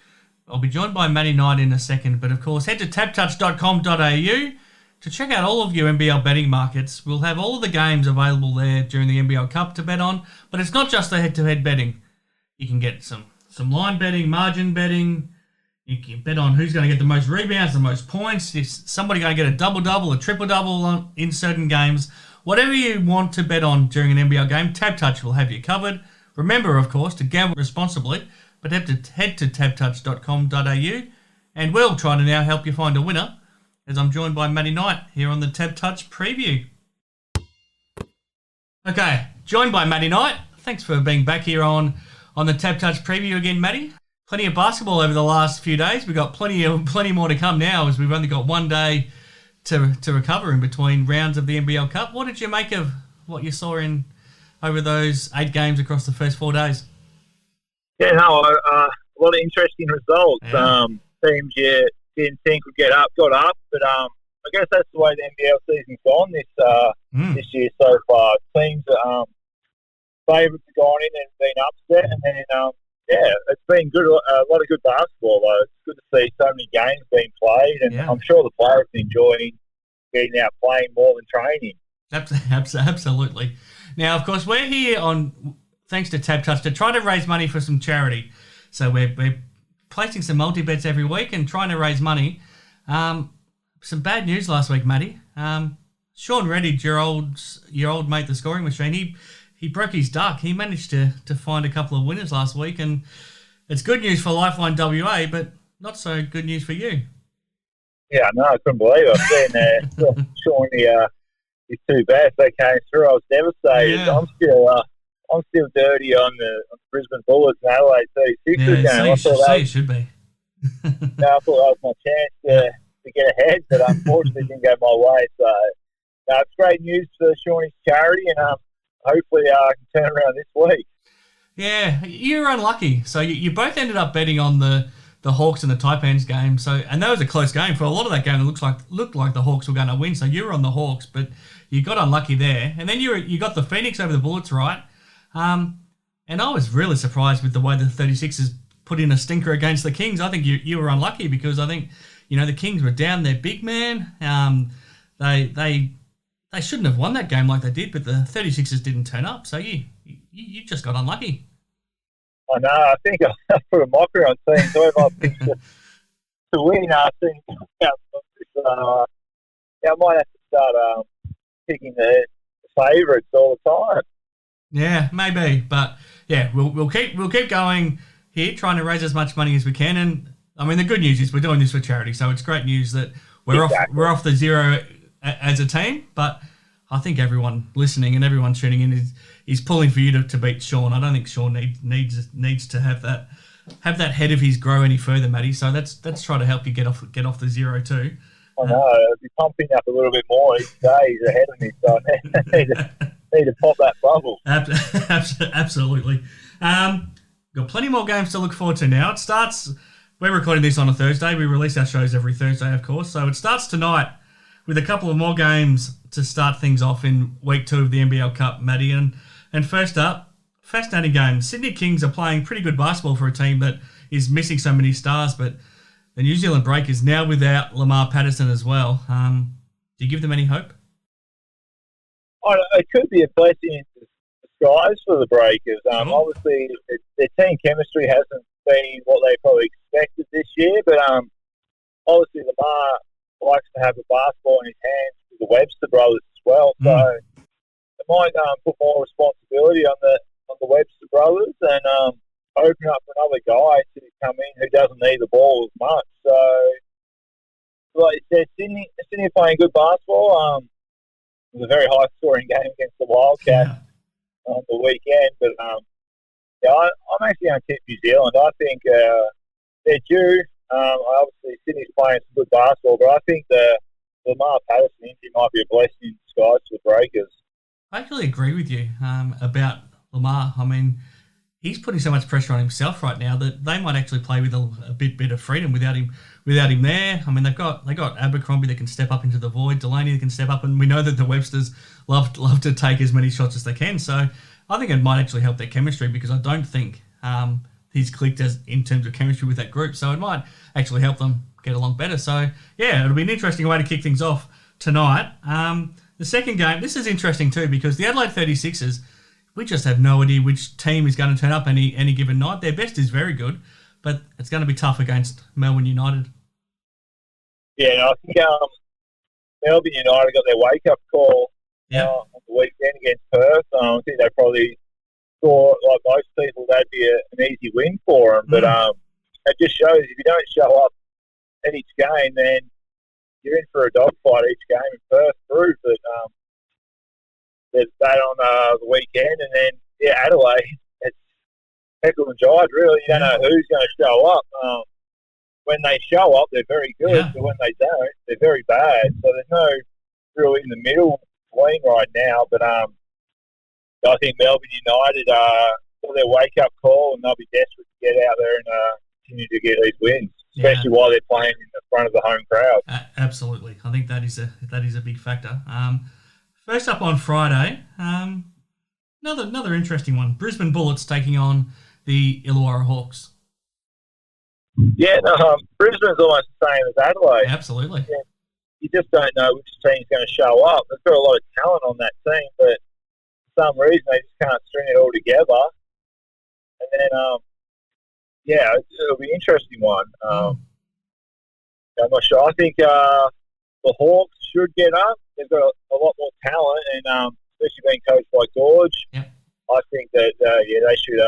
I'll be joined by Matty Knight in a second, but of course head to tabtouch.com.au to check out all of your NBL betting markets. We'll have all of the games available there during the NBL Cup to bet on, but it's not just the head-to-head betting. You can get some line betting, margin betting. You can bet on who's going to get the most rebounds, the most points. Is somebody going to get a double-double, a triple-double in certain games? Whatever you want to bet on during an NBL game, TABtouch will have you covered. Remember, of course, to gamble responsibly, but head to tabtouch.com.au and we'll try to now help you find a winner as I'm joined by Matty Knight here on the TABtouch preview. Okay, joined by Matty Knight. Thanks for being back here on the TABtouch preview again, Matty. Plenty of basketball over the last few days. We've got plenty more to come now as we've only got 1 day to recover in between rounds of the NBL Cup. What did you make of what you saw over those 8 games across the first 4 days?
Yeah, no, a lot of interesting results.
Yeah.
Teams you didn't think would get up, got up, but I guess that's the way the NBL season's gone this year so far. Teams that favourites have gone in and been upset, and then it's been good. A lot of good basketball though. It's good to see so many games being played, and I'm sure the players are enjoying getting out playing more than training.
Absolutely. Now, of course, we're here thanks to TABtouch to try to raise money for some charity. So we're placing some multi-bets every week and trying to raise money. Some bad news last week, Matty. Shawn Redhage, your old mate, the Scoring Machine, he broke his duck. He managed to find a couple of winners last week, and it's good news for Lifeline WA, but not so good news for you.
Yeah, no, I couldn't believe it. I've seen Shawn his 2 bets they came through. I was devastated. Yeah. I'm still dirty on the Brisbane Bullets and Adelaide 36ers game.
So you should be.
No, I thought that was my chance to get ahead, but unfortunately it didn't go my way. So, no, it's great news for Shawnee's charity, and hopefully I can turn around this week. Yeah,
you were unlucky. So you both ended up betting on the Hawks and the Taipans game. So, and that was a close game. For a lot of that game, it looked like the Hawks were going to win. So you were on the Hawks, but you got unlucky there. And then you got the Phoenix over the Bullets, right? And I was really surprised with the way the 36ers put in a stinker against the Kings. I think you were unlucky because I think, the Kings were down their big man. They shouldn't have won that game like they did, but the 36ers didn't turn up. So you just got unlucky.
I know. I think I put a mockery on teams. Whoever I picked to win, I think I might have to start picking the favourites all the time.
Yeah, maybe, but yeah, we'll keep going here, trying to raise as much money as we can. And I mean, the good news is we're doing this for charity, so it's great news that we're off the zero as a team. But I think everyone listening and everyone tuning in is pulling for you to beat Shawn. I don't think Shawn needs to have that head of his grow any further, Matty. So let's try to help you get off the zero too.
I know, I'll be pumping up a little bit more each day. He's ahead of me, so I need to pop that bubble.
Absolutely. Got plenty more games to look forward to now. It starts, we're recording this on a Thursday. We release our shows every Thursday, of course. So it starts tonight with a couple of more games to start things off in week 2 of the NBL Cup, Matty. And first up, fascinating game. Sydney Kings are playing pretty good basketball for a team that is missing so many stars, but the New Zealand Breakers now without Lamar Patterson as well. Do you give them any hope?
It could be a blessing in disguise for the Breakers. Obviously, their team chemistry hasn't been what they probably expected this year, but obviously Lamar likes to have a basketball in his hands with the Webster brothers as well. So it might put more responsibility on the Webster brothers and open up for another guy to come in who doesn't need the ball as much. So, like you said, Sydney are playing good basketball. It was a very high-scoring game against the Wildcats on the weekend. But, I'm actually going to tip New Zealand. I think they're due. Obviously, Sydney's playing some good basketball, but I think the Lamar Patterson injury might be a blessing in disguise for the Breakers.
I actually agree with you about Lamar. I mean, he's putting so much pressure on himself right now that they might actually play with a bit of freedom without him there. I mean, they got Abercrombie that can step up into the void, Delaney that can step up, and we know that the Websters love to take as many shots as they can. So I think it might actually help their chemistry because I don't think he's clicked as in terms of chemistry with that group. So it might actually help them get along better. So yeah, it'll be an interesting way to kick things off tonight. The second game, this is interesting too because the Adelaide 36ers, we just have no idea which team is going to turn up any given night. Their best is very good, but it's going to be tough against Melbourne United.
Yeah, no, I think Melbourne United got their wake-up call on the weekend against Perth. I think they probably thought, like most people, that'd be an easy win for them. But it just shows if you don't show up at each game, then you're in for a dogfight each game. And Perth proved that on the weekend. And then, Adelaide, it's Heckle and Jive, really. You don't know who's going to show up. When they show up, they're very good, but when they don't, they're very bad. So there's no real in the middle between right now. But I think Melbourne United got their wake-up call, and they'll be desperate to get out there and continue to get these wins, especially while they're playing in the front of the home crowd.
Absolutely. I think that is a big factor. First up on Friday, another interesting one. Brisbane Bullets taking on the Illawarra Hawks.
Yeah, Brisbane's almost the same as Adelaide.
Absolutely.
Yeah, you just don't know which team's going to show up. They've got a lot of talent on that team, but for some reason they just can't string it all together. And then, it'll be an interesting one. I'm not sure. I think the Hawks should get up. They've got a lot more talent, and especially being coached by Gorge, I think that they should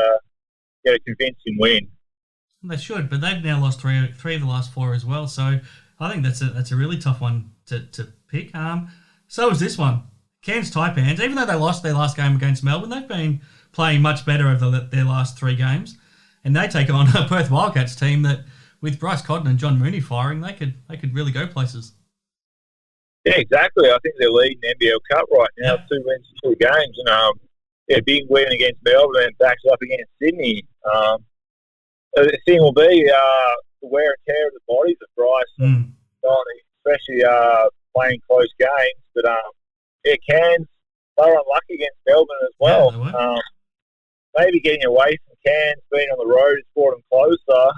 get a convincing win.
They should, but they've now lost three of the last 4 as well. So I think that's a really tough one to pick. So is this one. Cairns Taipans, even though they lost their last game against Melbourne, they've been playing much better over their last 3 games. And they take on a Perth Wildcats team that, with Bryce Cotton and John Mooney firing, they could really go places.
Yeah, exactly. I think they're leading the NBL Cup right now, 2 wins in 2 games. And big win against Melbourne and backs up against Sydney. The thing will be the wear and tear of the bodies of Bryce and Donnie, especially playing close games. But Cairns, they were unlucky against Melbourne as well.
Yeah,
maybe getting away from Cairns, being on the road has brought them closer.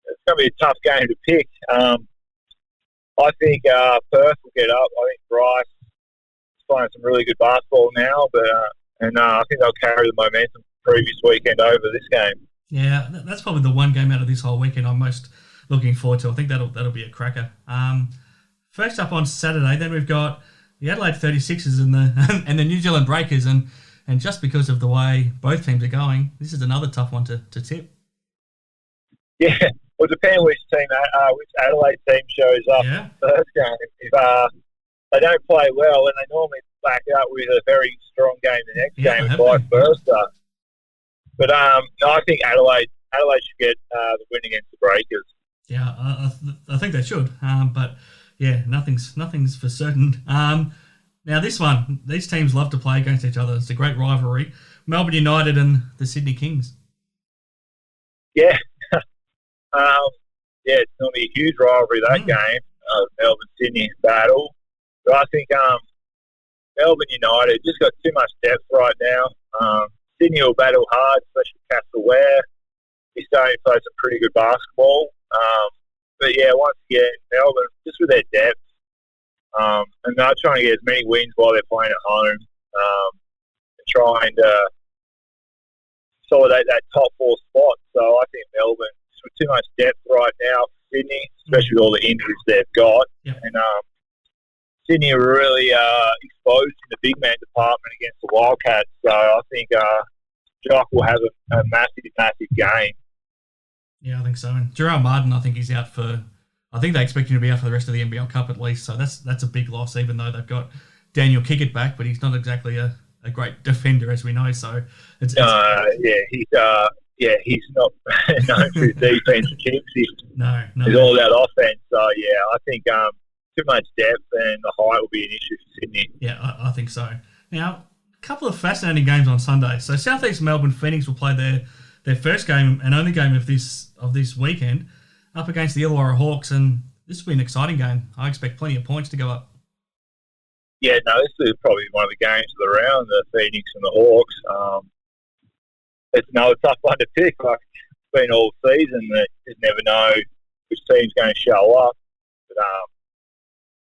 It's going to be a tough game to pick. I think Perth will get up. I think Bryce is playing some really good basketball now, but I think they'll carry the momentum previous weekend over this game.
Yeah, that's probably the one game out of this whole weekend I'm most looking forward to. I think that'll be a cracker. First up on Saturday, then we've got the Adelaide 36ers and the New Zealand Breakers, and And just because of the way both teams are going, this is another tough one to tip.
Yeah, well, depending which which Adelaide team shows up in the first game. If they don't play well, and they normally back up with a very strong game the next game, and vice versa. But no, I think Adelaide should get the win against the Breakers.
Yeah, I think they should. But yeah, nothing's for certain. Now this one, these teams love to play against each other. It's a great rivalry. Melbourne United and the Sydney Kings.
Yeah. It's going to be a huge rivalry, that game, Melbourne-Sydney battle. But I think Melbourne United just got too much depth right now. Sydney will battle hard, especially Castle Ware. He's starting to play some pretty good basketball. But yeah, once again, Melbourne, just with their depth, and they're trying to get as many wins while they're playing at home, and trying to consolidate that top 4 spot. So I think Melbourne, just with too much depth right now for Sydney, especially with all the injuries they've got. Yep. And Sydney are really exposed in the big man department against the Wildcats. So I think Jock will have a massive, massive game.
Yeah, I think so. And Jarell Martin, I think he's out for. I think they expect him to be out for the rest of the NBL Cup at least. So that's a big loss, even though they've got Daniel Kickett back, but he's not exactly a great defender, as we know. So he's not known for his defense. No,
he's all about offense. So yeah, I think too much depth and the height will be an issue for Sydney.
Yeah, I think so. Now, a couple of fascinating games on Sunday. So South East Melbourne Phoenix will play their first game and only game of this weekend up against the Illawarra Hawks, and this will be an exciting game. I expect plenty of points to go up.
Yeah, no, this is probably one of the games of the round, the Phoenix and the Hawks. It's another tough one to pick. Like it's been all season that you just never know which team's going to show up. But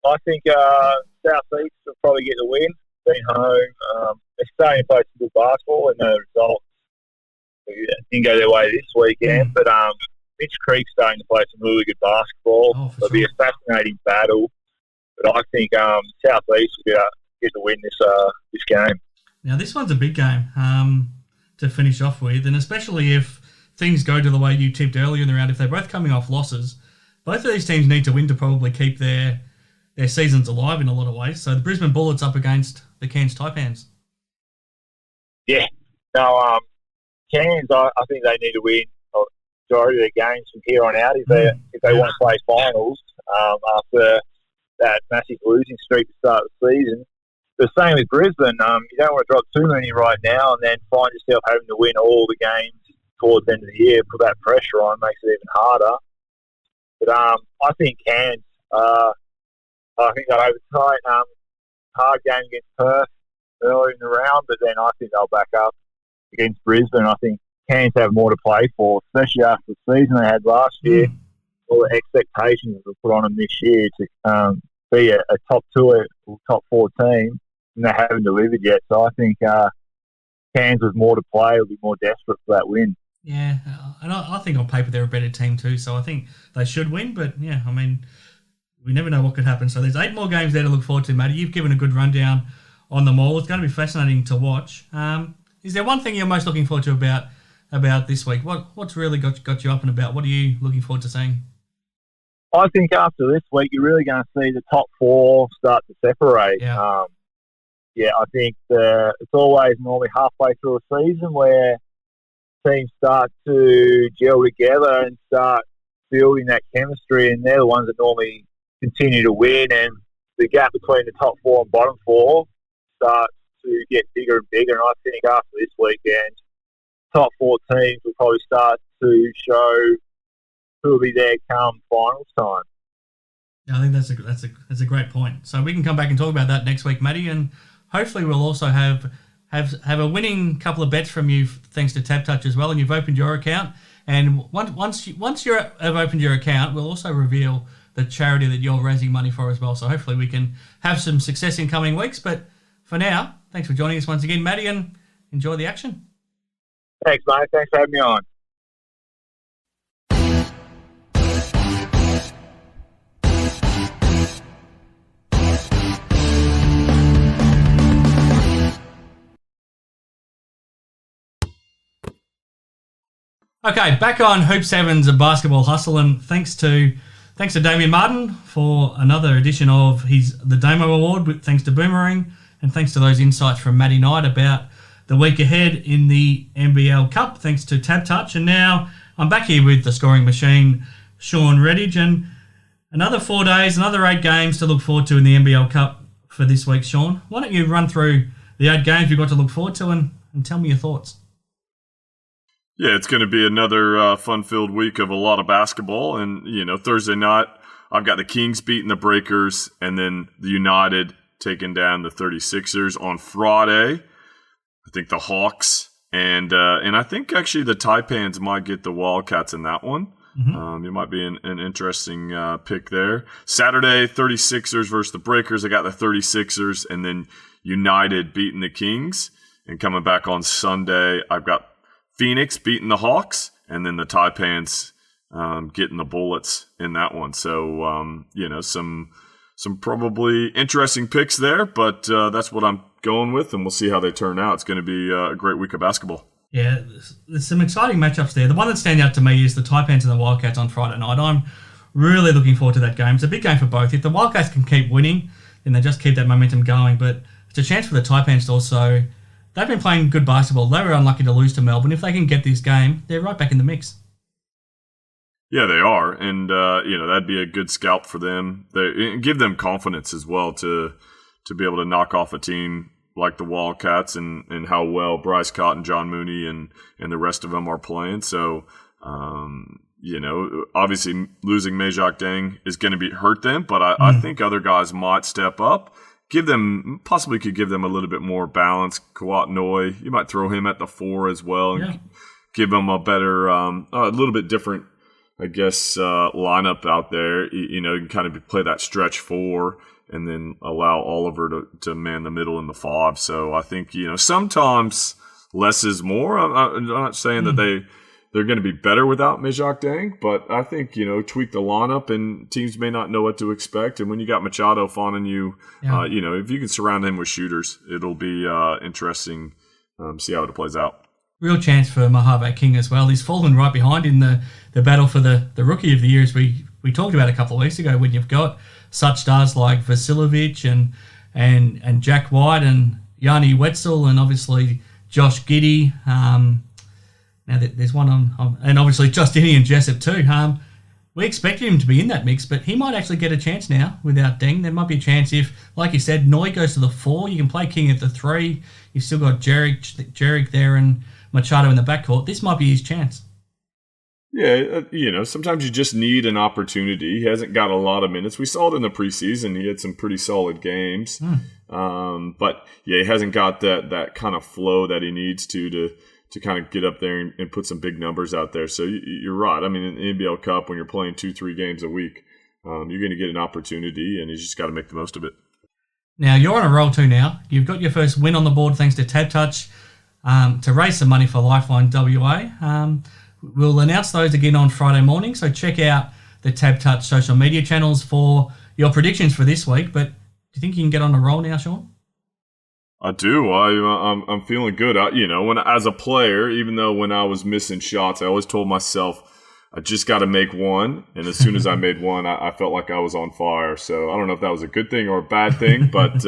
I think South East will probably get the win. Been home. They're starting to play some good basketball, and the results didn't go their way this weekend. But Mitch Creek's starting to play some really good basketball. It'll be a fascinating battle. But I think South East will get the win this game.
Now, this one's a big game to finish off with, and especially if things go to the way you tipped earlier in the round. If they're both coming off losses, both of these teams need to win to probably keep their seasons alive in a lot of ways. So the Brisbane Bullets up against the Cairns Taipans.
Yeah. No, Cairns, I think they need to win a majority of their games from here on out if they want to play finals after that massive losing streak to start the season. The same with Brisbane. You don't want to drop too many right now and then find yourself having to win all the games towards the end of the year. Put that pressure on, makes it even harder. But I think Cairns, I think they'll have a tight, hard game against Perth earlier in the round, but then I think they'll back up against Brisbane. I think Cairns have more to play for, especially after the season they had last year. All the expectations that were put on them this year to be a top 2 or top 4 team, and they haven't delivered yet. So I think Cairns with more to play will be more desperate for that win.
Yeah, and I think on paper they're a better team too, so I think they should win. But yeah, I mean, we never know what could happen. So there's 8 more games there to look forward to, Matty. You've given a good rundown on them all. It's going to be fascinating to watch. Is there one thing you're most looking forward to about this week? What's really got you up and about? What are you looking forward to seeing?
I think after this week, you're really going to see the top 4 start to separate. Yeah, I think it's always normally halfway through a season where teams start to gel together and start building that chemistry, and they're the ones that normally continue to win, and the gap between the top 4 and bottom 4 starts to get bigger and bigger. And I think after this weekend, top 4 teams will probably start to show who will be there come finals time.
Yeah, I think that's a great point. So we can come back and talk about that next week, Matty, and hopefully we'll also have a winning couple of bets from you thanks to TABtouch as well. And you've opened your account, and once you have opened your account, we'll also reveal the charity that you're raising money for as well. So hopefully we can have some success in coming weeks. But for now, thanks for joining us once again, Matty, and enjoy the action.
Thanks, mate. Thanks for having me on.
Okay, back on Hoop 7's Basketball Hustle, and thanks to Damian Martin for another edition of the Damo Award, thanks to Boomering, and thanks to those insights from Matty Knight about the week ahead in the NBL Cup, thanks to TABtouch. And now I'm back here with the Scoring Machine, Shawn Redhage, and another 4 days, another 8 games to look forward to in the NBL Cup for this week, Shawn. Why don't you run through the 8 games you've got to look forward to and tell me your thoughts?
Yeah, it's going to be another fun-filled week of a lot of basketball. And, Thursday night, I've got the Kings beating the Breakers and then the United taking down the 36ers. On Friday, I think the Hawks and I think actually the Taipans might get the Wildcats in that one. Mm-hmm. It might be an interesting pick there. Saturday, 36ers versus the Breakers. I got the 36ers and then United beating the Kings. And coming back on Sunday, I've got Phoenix beating the Hawks, and then the Taipans getting the Bullets in that one. So, some probably interesting picks there, but that's what I'm going with, and we'll see how they turn out. It's going to be a great week of basketball.
Yeah, there's some exciting matchups there. The one that stands out to me is the Taipans and the Wildcats on Friday night. I'm really looking forward to that game. It's a big game for both. If the Wildcats can keep winning, then they just keep that momentum going, but it's a chance for the Taipans to also... They've been playing good basketball. They were unlucky to lose to Melbourne. If they can get this game, they're right back in the mix.
Yeah, they are. And, that'd be a good scalp for them. Give them confidence as well to be able to knock off a team like the Wildcats and how well Bryce Cotton, John Mooney, and the rest of them are playing. So, obviously losing Majok Deng is going to hurt them, but I think other guys might step up. Possibly could give them a little bit more balance. Kawat Noi, you might throw him at the 4 as well and give them a better, a little bit different, I guess, lineup out there. You can kind of play that stretch 4 and then allow Oliver to man the middle in the 5. So I think, sometimes less is more. I'm not saying that they're going to be better without Majok Deng, but I think, tweak the lineup and teams may not know what to expect. And when you got Machado fawning you, if you can surround him with shooters, it'll be interesting see how it plays out.
Real chance for Mojave King as well. He's fallen right behind in the battle for the Rookie of the Year, as we talked about a couple of weeks ago, when you've got such stars like Vasilovic and Jack White and Yanni Wetzel and obviously Josh Giddey. Now, there's one on, and obviously Justini and Jessup too. We expected him to be in that mix, but he might actually get a chance now without Deng. There might be a chance if, like you said, Noi goes to the 4. You can play King at the 3. You've still got Jarek there and Machado in the backcourt. This might be his chance.
Yeah, sometimes you just need an opportunity. He hasn't got a lot of minutes. We saw it in the preseason. He had some pretty solid games. But, he hasn't got that kind of flow that he needs to kind of get up there and put some big numbers out there. So you're right. I mean, in the NBL Cup, when you're playing 2-3 games a week, you're going to get an opportunity, and you just got to make the most of it.
Now, you're on a roll too now. You've got your first win on the board thanks to TABtouch to raise some money for Lifeline WA. We'll announce those again on Friday morning, so check out the TABtouch social media channels for your predictions for this week. But do you think you can get on a roll now, Shawn?
I do. I'm feeling good. When as a player, even though when I was missing shots, I always told myself I just got to make one. And as soon as I made one, I felt like I was on fire. So I don't know if that was a good thing or a bad thing, but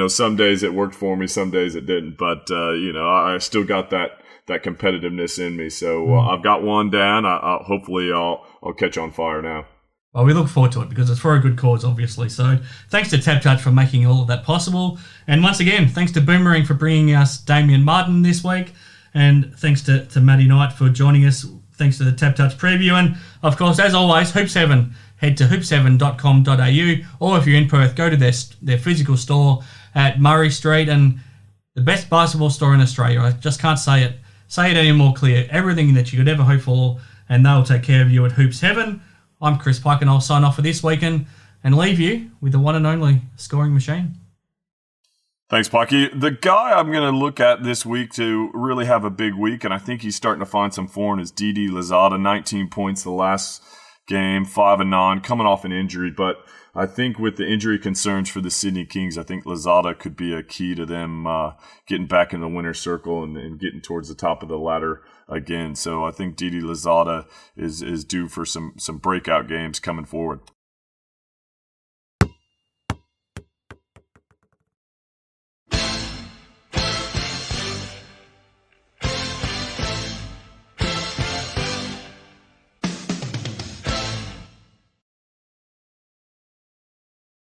some days it worked for me, some days it didn't. But I still got that competitiveness in me. So I've got one down. Hopefully I'll catch on fire now.
Well, we look forward to it because it's for a good cause, obviously. So thanks to TABtouch for making all of that possible. And once again, thanks to Boomering for bringing us Damian Martin this week. And thanks to Matty Knight for joining us. Thanks to the TABtouch Preview. And, of course, as always, Hoop 7. Head to hoop7.com.au. Or if you're in Perth, go to their physical store at Murray Street. And the best basketball store in Australia. I just can't say it any more clear. Everything that you could ever hope for, and they'll take care of you at Hoop 7. I'm Chris Pike, and I'll sign off for this weekend and leave you with the one and only Scoring Machine.
Thanks, Pikey. The guy I'm going to look at this week to really have a big week, and I think he's starting to find some form, is Didi Lazada. 19 points the last game, 5-9, coming off an injury. But I think with the injury concerns for the Sydney Kings, I think Lazada could be a key to them getting back in the winner's circle and getting towards the top of the ladder again. So I think Didi Lazada is due for some breakout games coming forward.